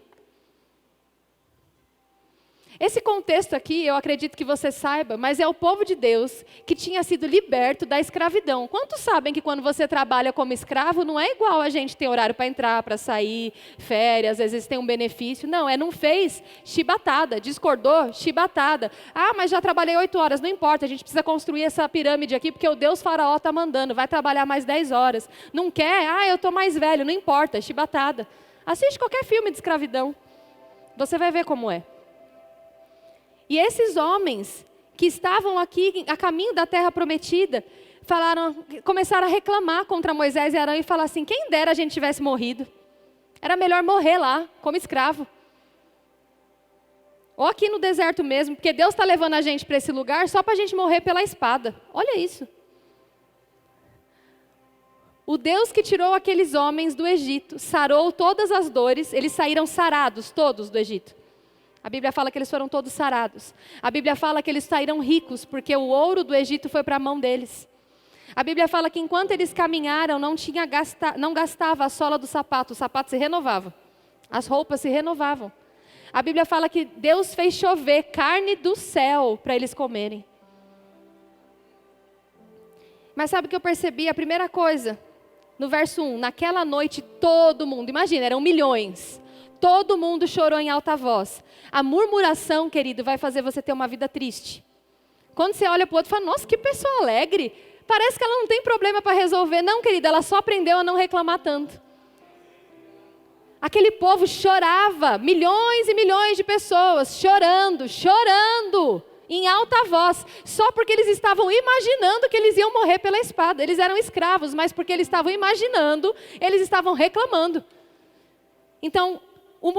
Esse contexto aqui, eu acredito que você saiba, mas é o povo de Deus que tinha sido liberto da escravidão. Quantos sabem que quando você trabalha como escravo, não é igual a gente ter horário para entrar, para sair, férias, às vezes tem um benefício. Não, não fez, chibatada, discordou, chibatada. Ah, mas já trabalhei 8 horas, não importa, a gente precisa construir essa pirâmide aqui, porque o Deus faraó está mandando, vai trabalhar mais 10 horas. Não quer? Ah, eu estou mais velho, não importa, chibatada. Assiste qualquer filme de escravidão, você vai ver como é. E esses homens que estavam aqui a caminho da terra prometida, começaram a reclamar contra Moisés e Arão e falar assim: quem dera a gente tivesse morrido. Era melhor morrer lá, como escravo. Ou aqui no deserto mesmo, porque Deus está levando a gente para esse lugar só para a gente morrer pela espada. Olha isso. O Deus que tirou aqueles homens do Egito, sarou todas as dores, eles saíram sarados todos do Egito. A Bíblia fala que eles foram todos sarados. A Bíblia fala que eles saíram ricos, porque o ouro do Egito foi para a mão deles. A Bíblia fala que enquanto eles caminharam, não gastava a sola do sapato, o sapato se renovava. As roupas se renovavam. A Bíblia fala que Deus fez chover carne do céu para eles comerem. Mas sabe o que eu percebi? A primeira coisa, no verso 1, naquela noite todo mundo, imagina, eram milhões. Todo mundo chorou em alta voz. A murmuração, querido, vai fazer você ter uma vida triste. Quando você olha para o outro e fala: nossa, que pessoa alegre. Parece que ela não tem problema para resolver. Não, querida, ela só aprendeu a não reclamar tanto. Aquele povo chorava, milhões e milhões de pessoas, chorando, em alta voz. Só porque eles estavam imaginando que eles iam morrer pela espada. Eles eram escravos, mas porque eles estavam imaginando, eles estavam reclamando. Então,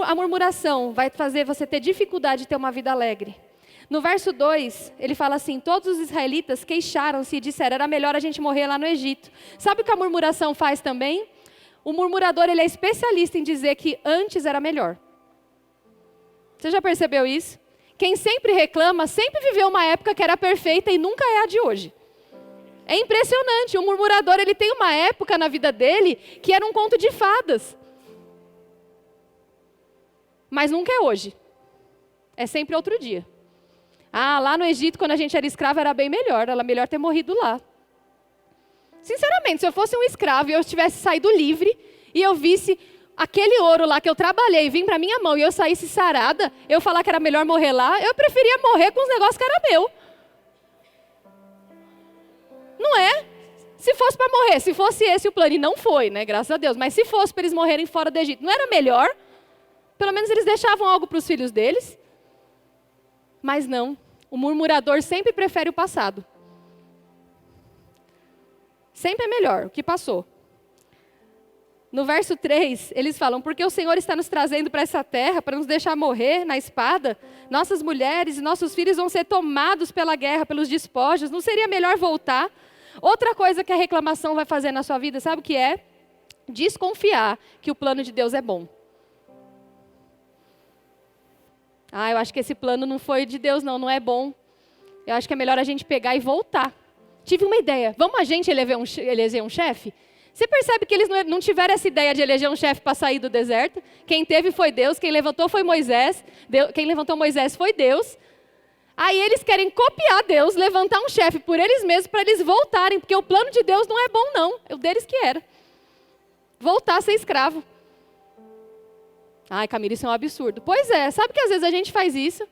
a murmuração vai fazer você ter dificuldade de ter uma vida alegre. No verso 2, ele fala assim: todos os israelitas queixaram-se e disseram: era melhor a gente morrer lá no Egito. Sabe o que a murmuração faz também? O murmurador, ele é especialista em dizer que antes era melhor. Você já percebeu isso? Quem sempre reclama, sempre viveu uma época que era perfeita e nunca é a de hoje. É impressionante, o murmurador, ele tem uma época na vida dele que era um conto de fadas. Mas nunca é hoje. É sempre outro dia. Ah, lá no Egito, quando a gente era escravo, era bem melhor. Era melhor ter morrido lá. Sinceramente, se eu fosse um escravo e eu tivesse saído livre, e eu visse aquele ouro lá que eu trabalhei, vir para minha mão e eu saísse sarada, eu falar que era melhor morrer lá, eu preferia morrer com os negócios que era meu. Não é? Se fosse para morrer, se fosse esse o plano, e não foi, né? Graças a Deus. Mas se fosse para eles morrerem fora do Egito, não era melhor? Pelo menos eles deixavam algo para os filhos deles. Mas não, o murmurador sempre prefere o passado. Sempre é melhor o que passou. No verso 3, eles falam: porque o Senhor está nos trazendo para essa terra, para nos deixar morrer na espada, nossas mulheres e nossos filhos vão ser tomados pela guerra, pelos despojos, não seria melhor voltar? Outra coisa que a reclamação vai fazer na sua vida, sabe o que é? Desconfiar que o plano de Deus é bom. Ah, eu acho que esse plano não foi de Deus, não é bom. Eu acho que é melhor a gente pegar e voltar. Tive uma ideia, vamos a gente eleger um chefe? Você percebe que eles não tiveram essa ideia de eleger um chefe para sair do deserto? Quem teve foi Deus, quem levantou foi Moisés, quem levantou Moisés foi Deus. Aí eles querem copiar Deus, levantar um chefe por eles mesmos para eles voltarem, porque o plano de Deus não é bom não, é o deles que era. Voltar a ser escravo. Ai, Camila, isso é um absurdo. Pois é, sabe que às vezes a gente faz isso?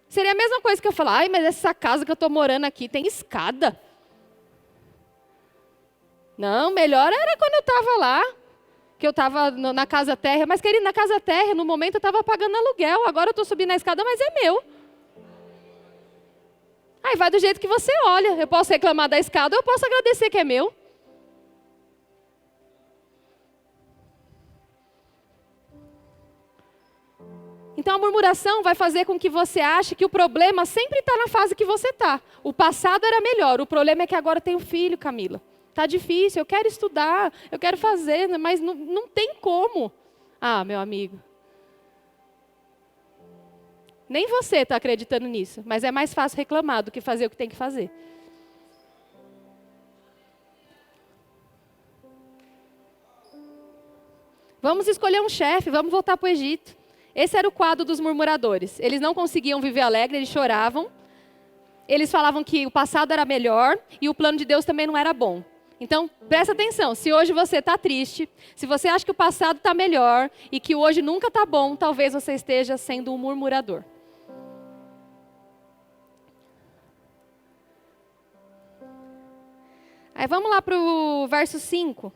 Seria a mesma coisa que eu falar: ai, mas essa casa que eu estou morando aqui tem escada. Não, melhor era quando eu estava lá, que eu estava na casa térrea. Mas, querido, na casa térrea, no momento eu estava pagando aluguel, agora eu estou subindo na escada, mas é meu. Aí vai do jeito que você olha. Eu posso reclamar da escada, ou eu posso agradecer que é meu. Então a murmuração vai fazer com que você ache que o problema sempre está na fase que você está. O passado era melhor, o problema é que agora tem um filho, Camila. Está difícil, eu quero estudar, eu quero fazer, mas não tem como. Ah, meu amigo. Nem você está acreditando nisso, mas é mais fácil reclamar do que fazer o que tem que fazer. Vamos escolher um chefe, vamos voltar para o Egito. Esse era o quadro dos murmuradores. Eles não conseguiam viver alegre, eles choravam. Eles falavam que o passado era melhor e o plano de Deus também não era bom. Então, presta atenção, se hoje você está triste, se você acha que o passado está melhor e que hoje nunca está bom, talvez você esteja sendo um murmurador. Aí vamos lá para o verso 5.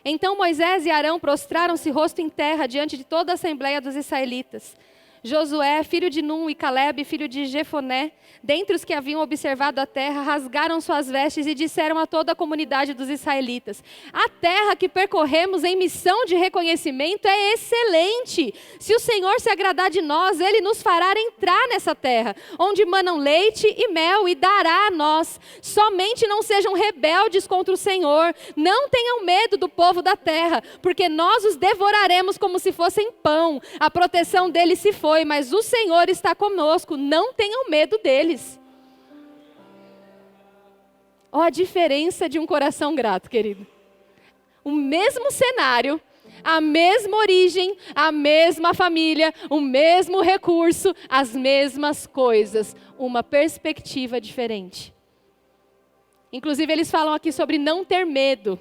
Então Moisés e Arão prostraram-se rosto em terra diante de toda a assembleia dos israelitas. Josué, filho de Num, e Calebe, filho de Jefoné, dentre os que haviam observado a terra, rasgaram suas vestes e disseram a toda a comunidade dos israelitas: a terra que percorremos em missão de reconhecimento é excelente. Se o Senhor se agradar de nós, Ele nos fará entrar nessa terra, onde manam leite e mel, e dará a nós. Somente não sejam rebeldes contra o Senhor, não tenham medo do povo da terra, porque nós os devoraremos como se fossem pão. A proteção deles se foi, mas o Senhor está conosco, não tenham medo deles. Olha a diferença de um coração grato, querido. O mesmo cenário, a mesma origem, a mesma família, o mesmo recurso, as mesmas coisas, uma perspectiva diferente. Inclusive eles falam aqui sobre não ter medo.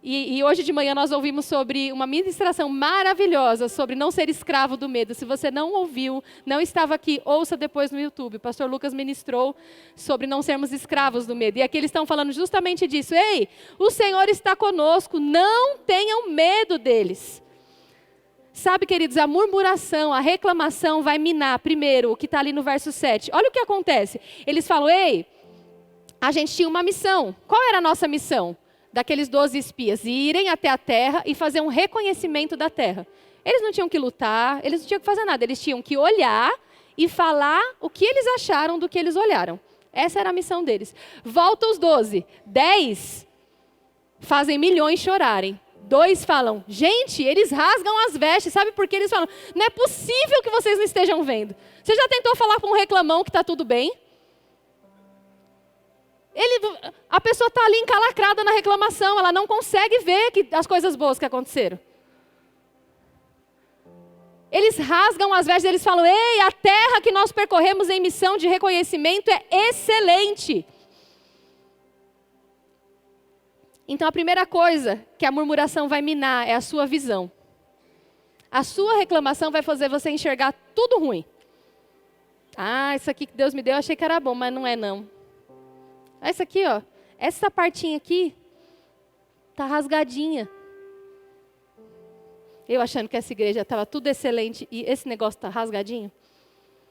E hoje de manhã nós ouvimos sobre uma ministração maravilhosa sobre não ser escravo do medo. Se você não ouviu, não estava aqui, ouça depois no YouTube. O pastor Lucas ministrou sobre não sermos escravos do medo. E aqui eles estão falando justamente disso. Ei, o Senhor está conosco, não tenham medo deles. Sabe, queridos, a murmuração, a reclamação vai minar, primeiro, o que está ali no verso 7. Olha o que acontece. Eles falam, ei, a gente tinha uma missão. Qual era a nossa missão? Daqueles 12 espias, irem até a terra e fazer um reconhecimento da terra. Eles não tinham que lutar, eles não tinham que fazer nada, eles tinham que olhar e falar o que eles acharam do que eles olharam. Essa era a missão deles. Volta os 12, 10 fazem milhões chorarem. 2 falam, gente, eles rasgam as vestes, sabe por que eles falam? Não é possível que vocês não estejam vendo. Você já tentou falar com um reclamão que está tudo bem? A pessoa está ali encalacrada na reclamação, ela não consegue ver as coisas boas que aconteceram. Eles rasgam as vestes, eles falam, ei, a terra que nós percorremos em missão de reconhecimento é excelente. Então a primeira coisa que a murmuração vai minar é a sua visão. A sua reclamação vai fazer você enxergar tudo ruim. Ah, isso aqui que Deus me deu, eu achei que era bom, mas não é não. Essa aqui, ó, essa partinha aqui tá rasgadinha. Eu achando que essa igreja estava tudo excelente e esse negócio tá rasgadinho.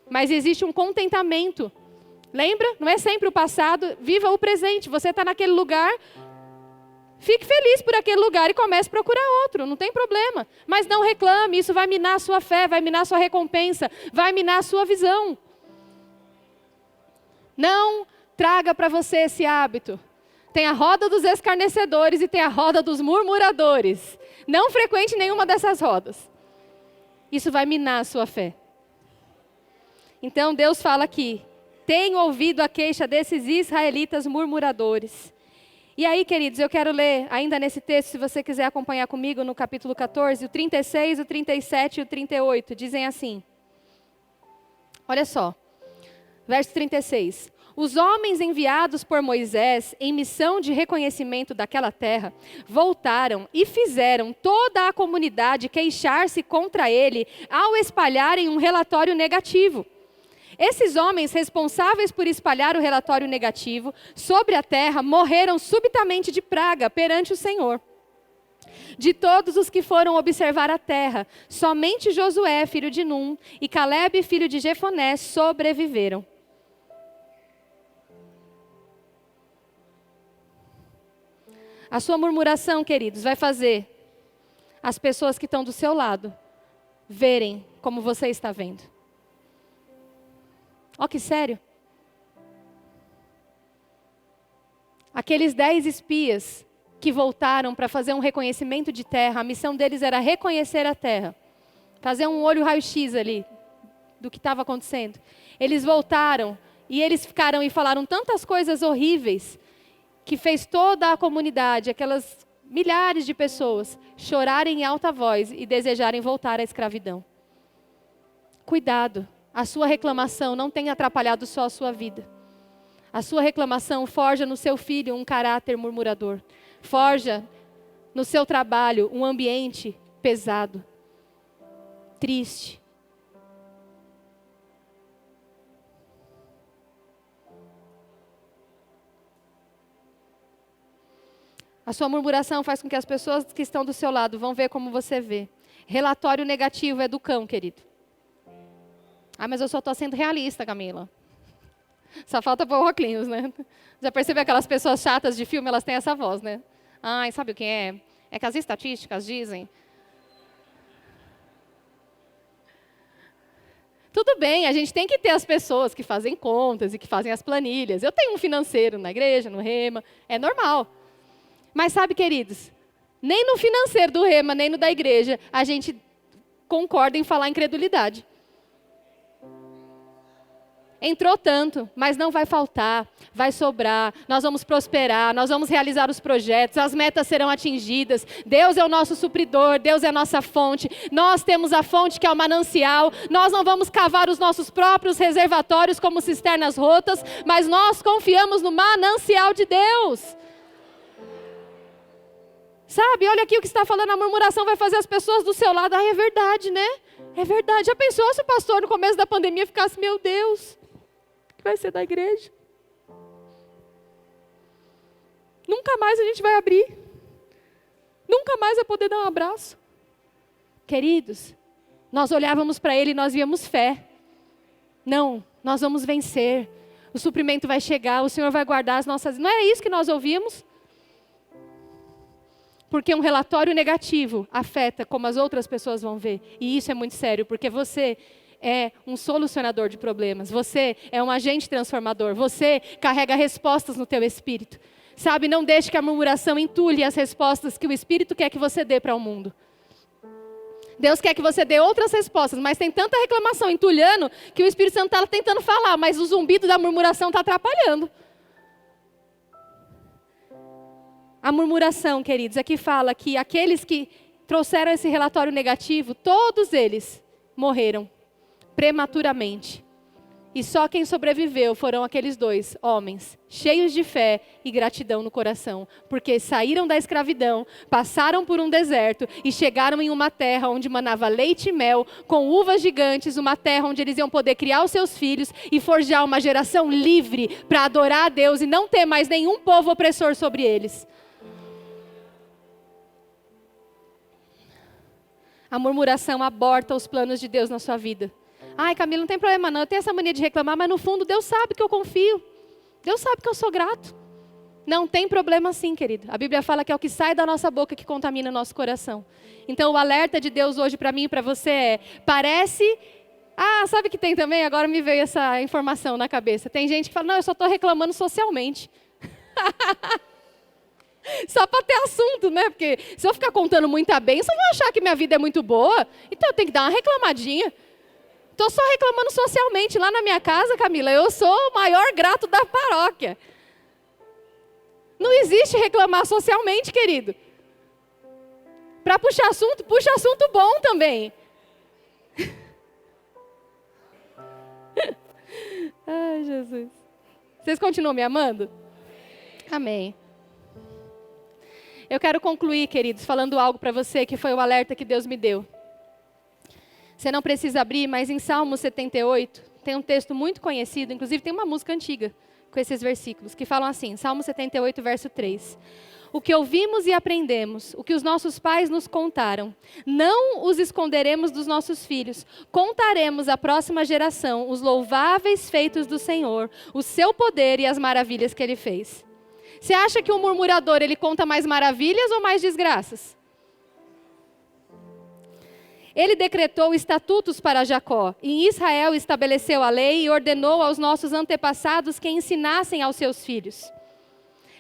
Mas existe um contentamento. Lembra? Não é sempre o passado, viva o presente. Você está naquele lugar, fique feliz por aquele lugar e comece a procurar outro, não tem problema. Mas não reclame, isso vai minar a sua fé, vai minar a sua recompensa, vai minar a sua visão. Não traga para você esse hábito. Tem a roda dos escarnecedores e tem a roda dos murmuradores. Não frequente nenhuma dessas rodas. Isso vai minar a sua fé. Então Deus fala aqui, tenho ouvido a queixa desses israelitas murmuradores. E aí, queridos, eu quero ler ainda nesse texto, se você quiser acompanhar comigo no capítulo 14, o 36, o 37 e o 38, dizem assim. Olha só, verso 36. Os homens enviados por Moisés em missão de reconhecimento daquela terra voltaram e fizeram toda a comunidade queixar-se contra ele ao espalharem um relatório negativo. Esses homens responsáveis por espalhar o relatório negativo sobre a terra morreram subitamente de praga perante o Senhor. De todos os que foram observar a terra, somente Josué, filho de Num, e Calebe, filho de Jefoné, sobreviveram. A sua murmuração, queridos, vai fazer as pessoas que estão do seu lado verem como você está vendo. Ó, que sério. Aqueles 10 espias que voltaram para fazer um reconhecimento de terra, a missão deles era reconhecer a terra. Fazer um olho raio-x ali do que estava acontecendo. Eles voltaram e eles ficaram e falaram tantas coisas horríveis que fez toda a comunidade, aquelas milhares de pessoas, chorarem em alta voz e desejarem voltar à escravidão. Cuidado, a sua reclamação não tem atrapalhado só a sua vida. A sua reclamação forja no seu filho um caráter murmurador. Forja no seu trabalho um ambiente pesado, triste. A sua murmuração faz com que as pessoas que estão do seu lado vão ver como você vê. Relatório negativo é do cão, querido. Ah, mas eu só estou sendo realista, Camila. Só falta pôr o óculos, né? Já percebeu aquelas pessoas chatas de filme, elas têm essa voz, né? Ai, sabe o que é? É que as estatísticas dizem. Tudo bem, a gente tem que ter as pessoas que fazem contas e que fazem as planilhas. Eu tenho um financeiro na igreja, no Rema, é normal. Mas sabe, queridos, nem no financeiro do Rema, nem no da igreja, a gente concorda em falar incredulidade. Entrou tanto, mas não vai faltar, vai sobrar, nós vamos prosperar, nós vamos realizar os projetos, as metas serão atingidas, Deus é o nosso supridor, Deus é a nossa fonte, nós temos a fonte que é o manancial, nós não vamos cavar os nossos próprios reservatórios como cisternas rotas, mas nós confiamos no manancial de Deus. Sabe, olha aqui o que está falando, a murmuração vai fazer as pessoas do seu lado, é verdade, né? É verdade, já pensou se o pastor no começo da pandemia ficasse, meu Deus, o que vai ser da igreja? Nunca mais a gente vai abrir. Nunca mais vai poder dar um abraço. Queridos, nós olhávamos para ele e nós víamos fé. Não, nós vamos vencer. O suprimento vai chegar, o Senhor vai guardar as nossas... Não era isso que nós ouvíamos? Porque um relatório negativo afeta como as outras pessoas vão ver. E isso é muito sério, porque você é um solucionador de problemas. Você é um agente transformador. Você carrega respostas no teu espírito. Sabe, não deixe que a murmuração entulhe as respostas que o Espírito quer que você dê para o mundo. Deus quer que você dê outras respostas, mas tem tanta reclamação entulhando que o Espírito Santo está tentando falar, mas o zumbido da murmuração está atrapalhando. A murmuração, queridos, aqui fala que aqueles que trouxeram esse relatório negativo, todos eles morreram prematuramente. E só quem sobreviveu foram aqueles 2 homens, cheios de fé e gratidão no coração, porque saíram da escravidão, passaram por um deserto e chegaram em uma terra onde manava leite e mel, com uvas gigantes, uma terra onde eles iam poder criar os seus filhos e forjar uma geração livre para adorar a Deus e não ter mais nenhum povo opressor sobre eles. A murmuração aborta os planos de Deus na sua vida. Ai, Camila, não tem problema não, eu tenho essa mania de reclamar, mas no fundo Deus sabe que eu confio. Deus sabe que eu sou grato. Não tem problema sim, querido. A Bíblia fala que é o que sai da nossa boca que contamina o nosso coração. Então o alerta de Deus hoje para mim e para você é, parece... Ah, sabe que tem também? Agora me veio essa informação na cabeça. Tem gente que fala, não, eu só estou reclamando socialmente. Só para ter assunto, né? Porque se eu ficar contando muita bênção, vão achar que minha vida é muito boa. Então eu tenho que dar uma reclamadinha. Estou só reclamando socialmente. Lá na minha casa, Camila, eu sou o maior grato da paróquia. Não existe reclamar socialmente, querido. Para puxa assunto bom também. Ai, Jesus. Vocês continuam me amando? Amém. Eu quero concluir, queridos, falando algo para você que foi o alerta que Deus me deu. Você não precisa abrir, mas em Salmo 78, tem um texto muito conhecido, inclusive tem uma música antiga com esses versículos, que falam assim, Salmo 78, verso 3. O que ouvimos e aprendemos, o que os nossos pais nos contaram, não os esconderemos dos nossos filhos, contaremos à próxima geração os louváveis feitos do Senhor, o seu poder e as maravilhas que Ele fez. Você acha que o murmurador, ele conta mais maravilhas ou mais desgraças? Ele decretou estatutos para Jacó. Em Israel estabeleceu a lei e ordenou aos nossos antepassados que ensinassem aos seus filhos.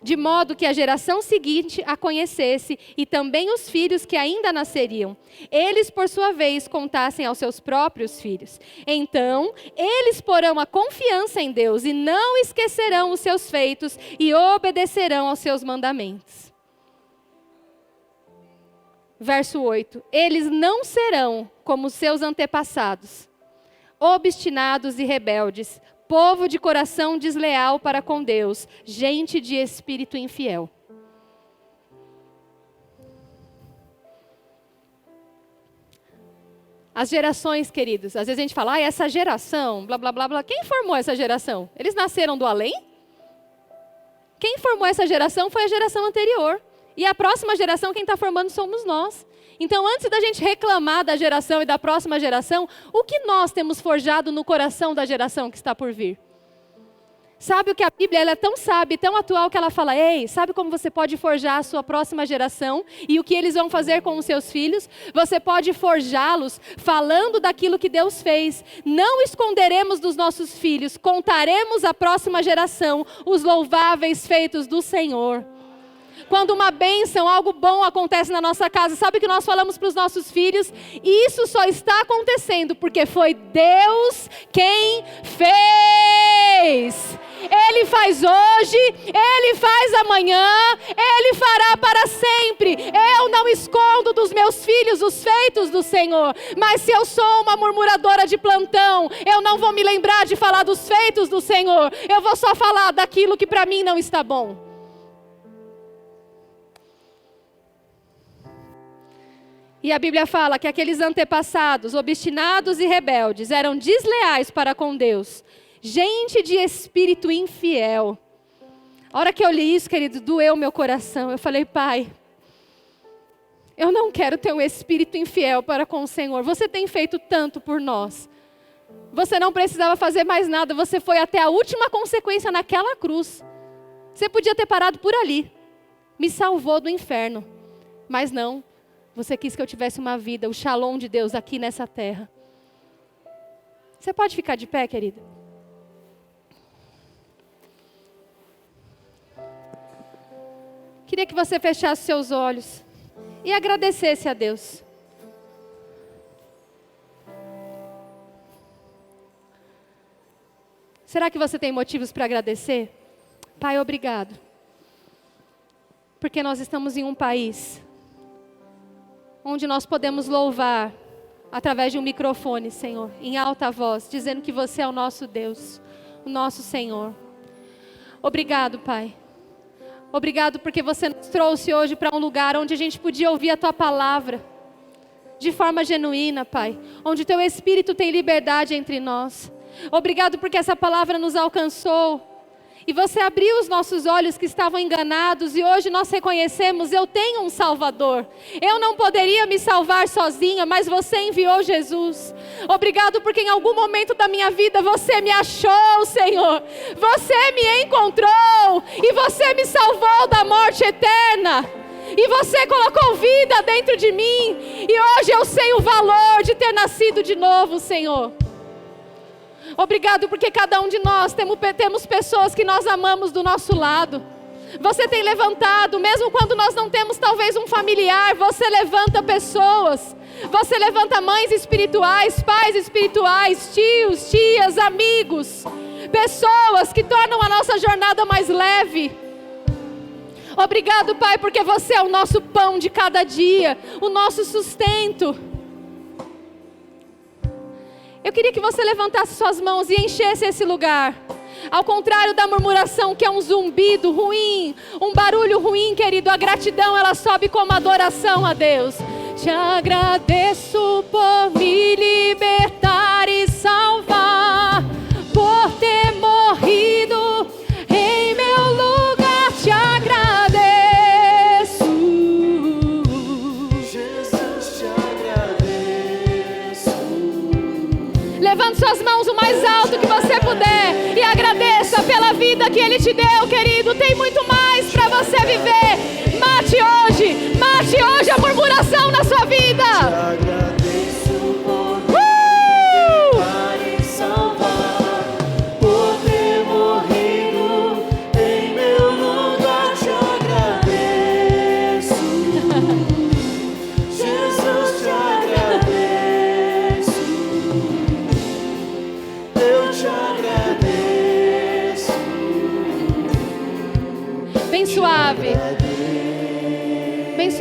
de modo que a geração seguinte a conhecesse e também os filhos que ainda nasceriam. Eles, por sua vez, contassem aos seus próprios filhos. Então, eles porão a confiança em Deus e não esquecerão os seus feitos e obedecerão aos seus mandamentos. Verso 8. Eles não serão como seus antepassados, obstinados e rebeldes, povo de coração desleal para com Deus, gente de espírito infiel. As gerações, queridos, às vezes a gente fala, essa geração, blá, blá, blá, blá. Quem formou essa geração? Eles nasceram do além? Quem formou essa geração foi a geração anterior. E a próxima geração, quem está formando somos nós. Então, antes da gente reclamar da geração e da próxima geração, o que nós temos forjado no coração da geração que está por vir? Sabe o que a Bíblia ela é tão sábia, tão atual, que ela fala, ei, sabe como você pode forjar a sua próxima geração e o que eles vão fazer com os seus filhos? Você pode forjá-los falando daquilo que Deus fez. Não esconderemos dos nossos filhos, contaremos à próxima geração os louváveis feitos do Senhor. Quando uma bênção, algo bom acontece na nossa casa, sabe o que nós falamos para os nossos filhos? Isso só está acontecendo porque foi Deus quem fez. Ele faz hoje, Ele faz amanhã, Ele fará para sempre. Eu não escondo dos meus filhos os feitos do Senhor, mas se eu sou uma murmuradora de plantão, eu não vou me lembrar de falar dos feitos do Senhor, eu vou só falar daquilo que para mim não está bom. E a Bíblia fala que aqueles antepassados, obstinados e rebeldes, eram desleais para com Deus. Gente de espírito infiel. A hora que eu li isso, querido, doeu meu coração. Eu falei, Pai, eu não quero ter um espírito infiel para com o Senhor. Você tem feito tanto por nós. Você não precisava fazer mais nada. Você foi até a última consequência naquela cruz. Você podia ter parado por ali. Me salvou do inferno. Mas não. Você quis que eu tivesse uma vida, o shalom de Deus aqui nessa terra. Você pode ficar de pé, querida? Queria que você fechasse seus olhos e agradecesse a Deus. Será que você tem motivos para agradecer? Pai, obrigado. Porque nós estamos em um país onde nós podemos louvar através de um microfone, Senhor, em alta voz, dizendo que você é o nosso Deus, o nosso Senhor. Obrigado, Pai. Obrigado porque você nos trouxe hoje para um lugar onde a gente podia ouvir a Tua palavra de forma genuína, Pai, onde Teu Espírito tem liberdade entre nós. Obrigado porque essa palavra nos alcançou e você abriu os nossos olhos que estavam enganados e hoje nós reconhecemos, eu tenho um Salvador. Eu não poderia me salvar sozinha, mas você enviou Jesus. Obrigado porque em algum momento da minha vida você me achou, Senhor. Você me encontrou e você me salvou da morte eterna. E você colocou vida dentro de mim e hoje eu sei o valor de ter nascido de novo, Senhor. Obrigado porque cada um de nós temos pessoas que nós amamos do nosso lado. Você tem levantado, mesmo quando nós não temos talvez um familiar, você levanta pessoas. Você levanta mães espirituais, pais espirituais, tios, tias, amigos. Pessoas que tornam a nossa jornada mais leve. Obrigado, Pai, porque você é o nosso pão de cada dia, o nosso sustento. Eu queria que você levantasse suas mãos e enchesse esse lugar. Ao contrário da murmuração, que é um zumbido ruim, um barulho ruim, querido, a gratidão ela sobe como adoração a Deus. Te agradeço por me libertar e salvar, por ter morrido em meu lugar. Te agradeço, Jesus, te agradeço. levante suas mãos o mais alto que você puder e agradeça pela vida que Ele te deu, querido. Tem muito mais para você viver. Mate hoje a murmuração na sua vida. Agradeço por me libertar e salvar, por ter morrido em meu lugar.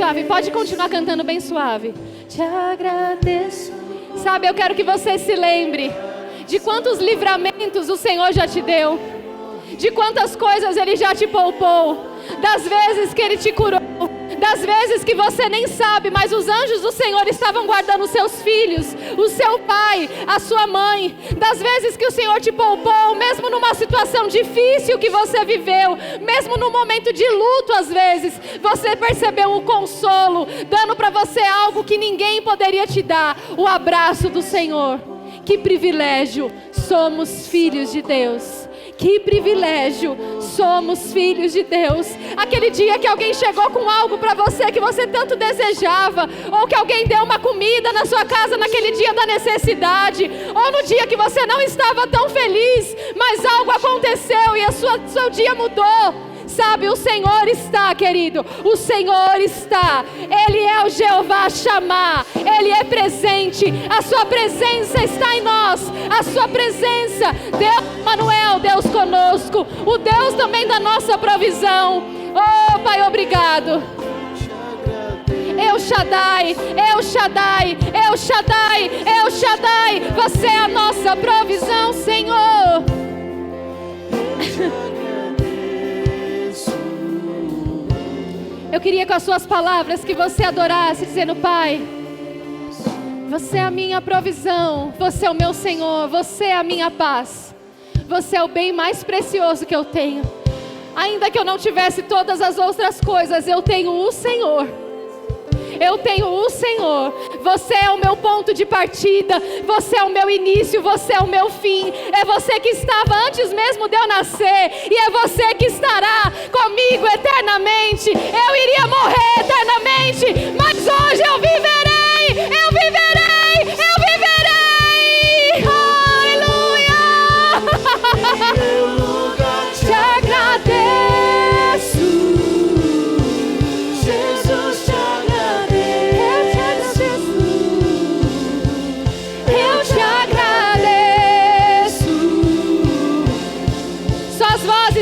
suave. Pode continuar cantando bem suave. Te agradeço. Sabe, eu quero que você se lembre de quantos livramentos o Senhor já te deu, de quantas coisas Ele já te poupou, das vezes que Ele te curou, das vezes que você nem sabe, mas os anjos do Senhor estavam guardando os seus filhos, o seu pai, a sua mãe, das vezes que o Senhor te poupou, mesmo numa situação difícil que você viveu, mesmo no momento de luto às vezes, você percebeu o consolo, dando para você algo que ninguém poderia te dar, o abraço do Senhor. Que privilégio, somos filhos de Deus. Que privilégio, somos filhos de Deus. Aquele dia que alguém chegou com algo para você que você tanto desejava, ou que alguém deu uma comida na sua casa naquele dia da necessidade, ou no dia que você não estava tão feliz, mas algo aconteceu e seu dia mudou. Sabe, o Senhor está, querido, o Senhor está, Ele é o Jeová Shammah, Ele é presente, a sua presença está em nós, a sua presença, Deus Manuel, Deus conosco, o Deus também da nossa provisão. Oh Pai, obrigado. El Shaddai, El Shaddai, El Shaddai, El Shaddai, você é a nossa provisão, Senhor. Eu queria com as suas palavras que você adorasse, dizendo: Pai, você é a minha provisão, você é o meu Senhor, você é a minha paz, você é o bem mais precioso que eu tenho. Ainda que eu não tivesse todas as outras coisas, eu tenho o Senhor. Eu tenho o Senhor. Você é o meu ponto de partida, você é o meu início, você é o meu fim. É você que estava antes mesmo de eu nascer, e é você que estará comigo eternamente. Eu iria morrer eternamente, mas hoje eu viverei, eu viverei, eu viverei. Aleluia. Te agradeço, Jesus, te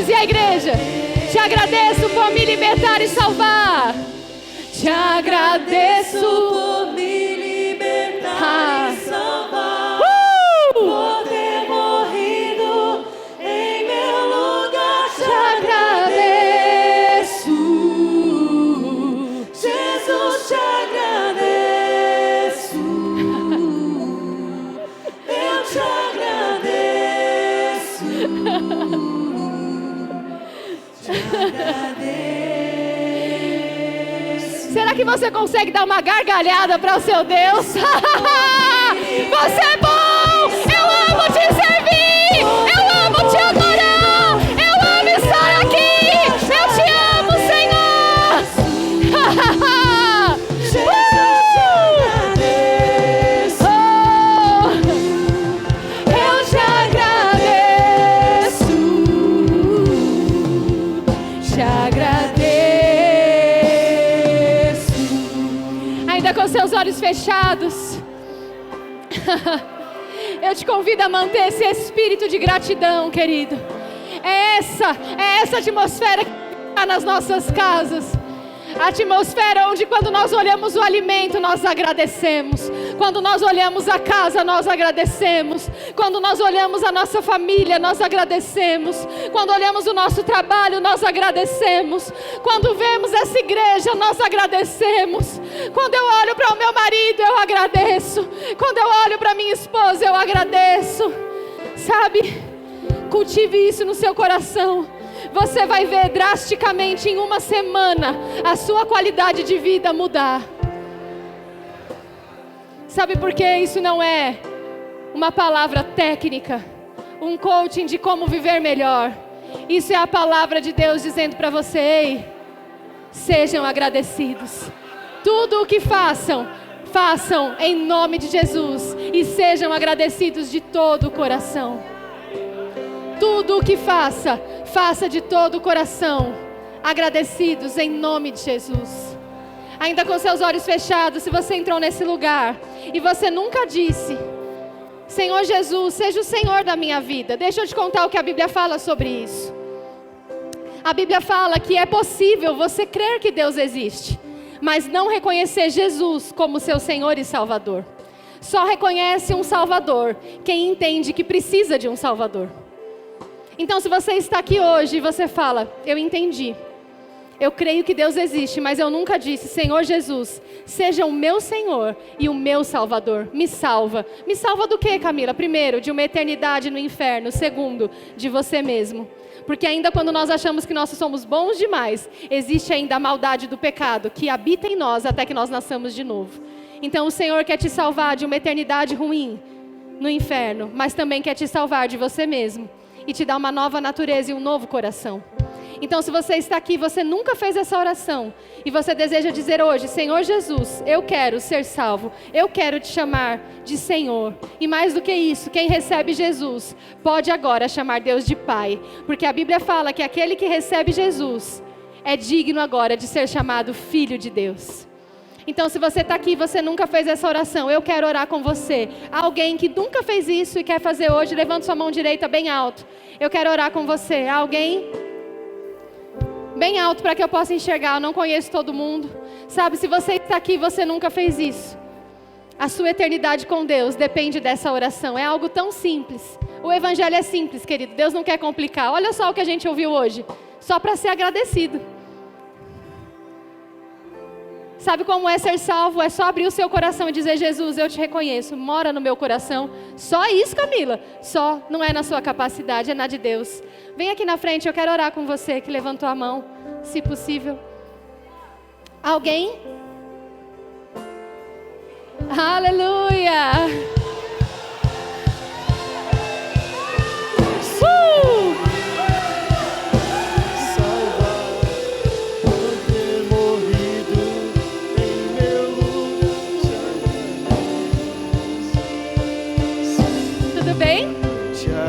e a igreja. Te agradeço por me libertar e salvar. Te agradeço por me libertar e salvar. Por ter morrido em meu lugar. Te agradeço, Jesus, te agradeço. Eu te agradeço. Será que você consegue dar uma gargalhada para o seu Deus? Você é bom! Eu amo te servir! Eu amo te adorar! Eu amo estar aqui! Eu te amo, Senhor! Eu te agradeço! Te agradeço. Ainda com seus olhos fechados, eu te convido a manter esse espírito de gratidão, querido. É essa atmosfera que está nas nossas casas. A atmosfera onde, quando nós olhamos o alimento, nós agradecemos. Quando nós olhamos a casa, nós agradecemos. Quando nós olhamos a nossa família, nós agradecemos. Quando olhamos o nosso trabalho, nós agradecemos. Quando vemos essa igreja, nós agradecemos. Quando eu olho para o meu marido, eu agradeço. Quando eu olho para minha esposa, eu agradeço. Sabe? Cultive isso no seu coração. Você vai ver drasticamente em uma semana a sua qualidade de vida mudar. Sabe por que isso não é uma palavra técnica, um coaching de como viver melhor? Isso é a palavra de Deus dizendo para você: ei, sejam agradecidos. Tudo o que façam, façam em nome de Jesus e sejam agradecidos de todo o coração. Tudo o que faça, faça de todo o coração, agradecidos em nome de Jesus. Ainda com seus olhos fechados, se você entrou nesse lugar e você nunca disse: Senhor Jesus, seja o Senhor da minha vida. Deixa eu te contar o que a Bíblia fala sobre isso. A Bíblia fala que é possível você crer que Deus existe, mas não reconhecer Jesus como seu Senhor e Salvador. Só reconhece um Salvador quem entende que precisa de um Salvador. Então, se você está aqui hoje e você fala, eu entendi, eu creio que Deus existe, mas eu nunca disse, Senhor Jesus, seja o meu Senhor e o meu Salvador. Me salva. Me salva do quê, Camila? Primeiro, de uma eternidade no inferno. Segundo, de você mesmo. Porque ainda quando nós achamos que nós somos bons demais, existe ainda a maldade do pecado que habita em nós até que nós nasçamos de novo. Então o Senhor quer te salvar de uma eternidade ruim no inferno, mas também quer te salvar de você mesmo e te dar uma nova natureza e um novo coração. Então, se você está aqui, você nunca fez essa oração e você deseja dizer hoje, Senhor Jesus, eu quero ser salvo, eu quero te chamar de Senhor. E mais do que isso, quem recebe Jesus pode agora chamar Deus de Pai, porque a Bíblia fala que aquele que recebe Jesus é digno agora de ser chamado Filho de Deus. Então, se você está aqui e você nunca fez essa oração, eu quero orar com você. Alguém que nunca fez isso e quer fazer hoje, levante sua mão direita bem alto. Eu quero orar com você. Alguém? Bem alto para que eu possa enxergar, eu não conheço todo mundo. Sabe, se você está aqui e você nunca fez isso, a sua eternidade com Deus depende dessa oração. É algo tão simples. O evangelho é simples, querido. Deus não quer complicar. Olha só o que a gente ouviu hoje. Só para ser agradecido. Sabe como é ser salvo? É só abrir o seu coração e dizer, Jesus, eu te reconheço, mora no meu coração. Só isso, Camila. Só, não é na sua capacidade, é na de Deus. Vem aqui na frente, eu quero orar com você que levantou a mão, se possível. Alguém? Aleluia!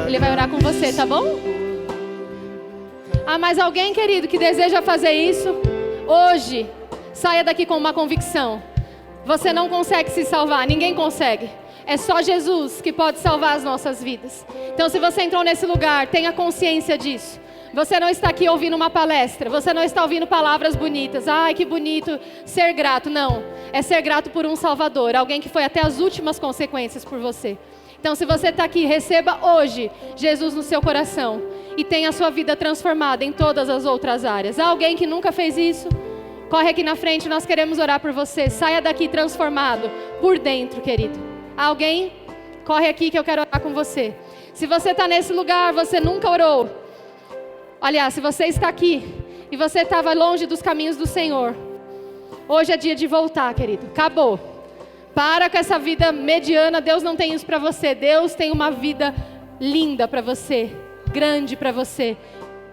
Ele vai orar com você, tá bom? Ah, mas alguém, querido, que deseja fazer isso, hoje, saia daqui com uma convicção. Você não consegue se salvar, ninguém consegue. É só Jesus que pode salvar as nossas vidas. Então, se você entrou nesse lugar, tenha consciência disso. Você não está aqui ouvindo uma palestra, você não está ouvindo palavras bonitas. Ai, que bonito ser grato. Não, é ser grato por um Salvador, alguém que foi até as últimas consequências por você. Então, se você está aqui, receba hoje Jesus no seu coração e tenha a sua vida transformada em todas as outras áreas. Há alguém que nunca fez isso? Corre aqui na frente, nós queremos orar por você. Saia daqui transformado por dentro, querido. Há alguém? Corre aqui que eu quero orar com você. Se você está nesse lugar, você nunca orou. Aliás, se você está aqui e você estava longe dos caminhos do Senhor, hoje é dia de voltar, querido. Acabou. Para com essa vida mediana, Deus não tem isso para você. Deus tem uma vida linda para você, grande para você,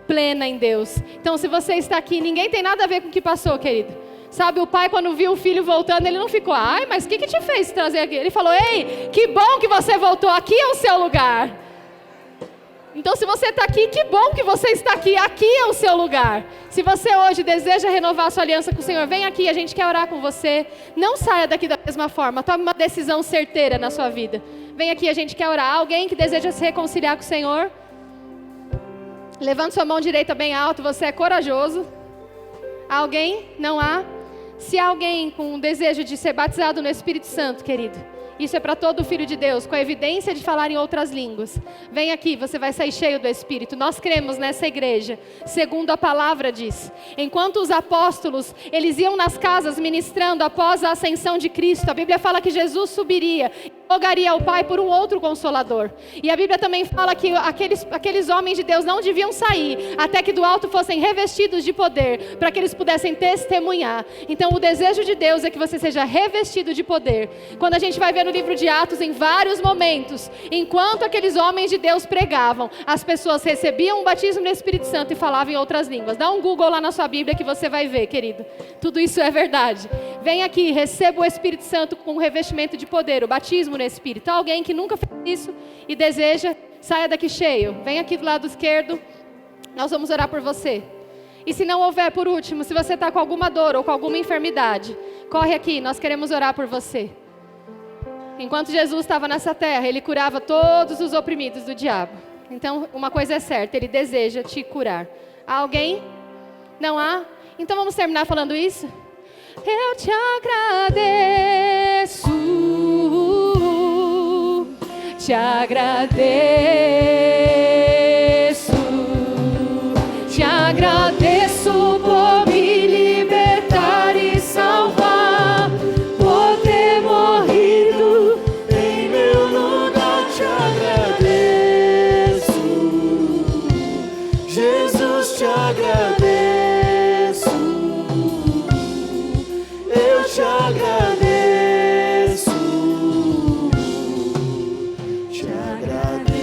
plena em Deus. Então, se você está aqui, ninguém tem nada a ver com o que passou, querido. Sabe, o pai quando viu o filho voltando, ele não ficou, ai, mas o que te fez trazer aqui? Ele falou, ei, que bom que você voltou, aqui é o seu lugar. Então, se você está aqui, que bom que você está aqui. Aqui é o seu lugar. Se você hoje deseja renovar a sua aliança com o Senhor, vem aqui, a gente quer orar com você. Não saia daqui da mesma forma. Tome uma decisão certeira na sua vida. Vem aqui, a gente quer orar. Alguém que deseja se reconciliar com o Senhor? Levante sua mão direita bem alto. Você é corajoso. Alguém? Não há? Se há alguém com o desejo de ser batizado no Espírito Santo, querido, isso é para todo filho de Deus, com a evidência de falar em outras línguas. Vem aqui, você vai sair cheio do Espírito. Nós cremos nessa igreja, segundo a palavra diz. Enquanto os apóstolos, eles iam nas casas ministrando após a ascensão de Cristo, a Bíblia fala que Jesus subiria e rogaria ao Pai por um outro Consolador. E a Bíblia também fala que aqueles homens de Deus não deviam sair até que do alto fossem revestidos de poder, para que eles pudessem testemunhar. Então o desejo de Deus é que você seja revestido de poder. Quando a gente vai ver no livro de Atos, em vários momentos, enquanto aqueles homens de Deus pregavam, as pessoas recebiam o batismo do Espírito Santo e falavam em outras línguas. Dá um Google lá na sua Bíblia que você vai ver, querido. Tudo isso é verdade. Vem aqui, receba o Espírito Santo com o revestimento de poder, o batismo no Espírito. Alguém que nunca fez isso e deseja, saia daqui cheio. Vem aqui do lado esquerdo, nós vamos orar por você. E se não houver, por último, se você está com alguma dor ou com alguma enfermidade, corre aqui, nós queremos orar por você. Enquanto Jesus estava nessa terra, Ele curava todos os oprimidos do diabo. Então, uma coisa é certa, Ele deseja te curar. Há alguém? Não há? Então vamos terminar falando isso? eu te agradeço, te agradeço, te agradeço por me libertar e salvar, por ter morrido Em meu lugar te agradeço, Jesus, te agradeço, eu te agradeço, te agradeço.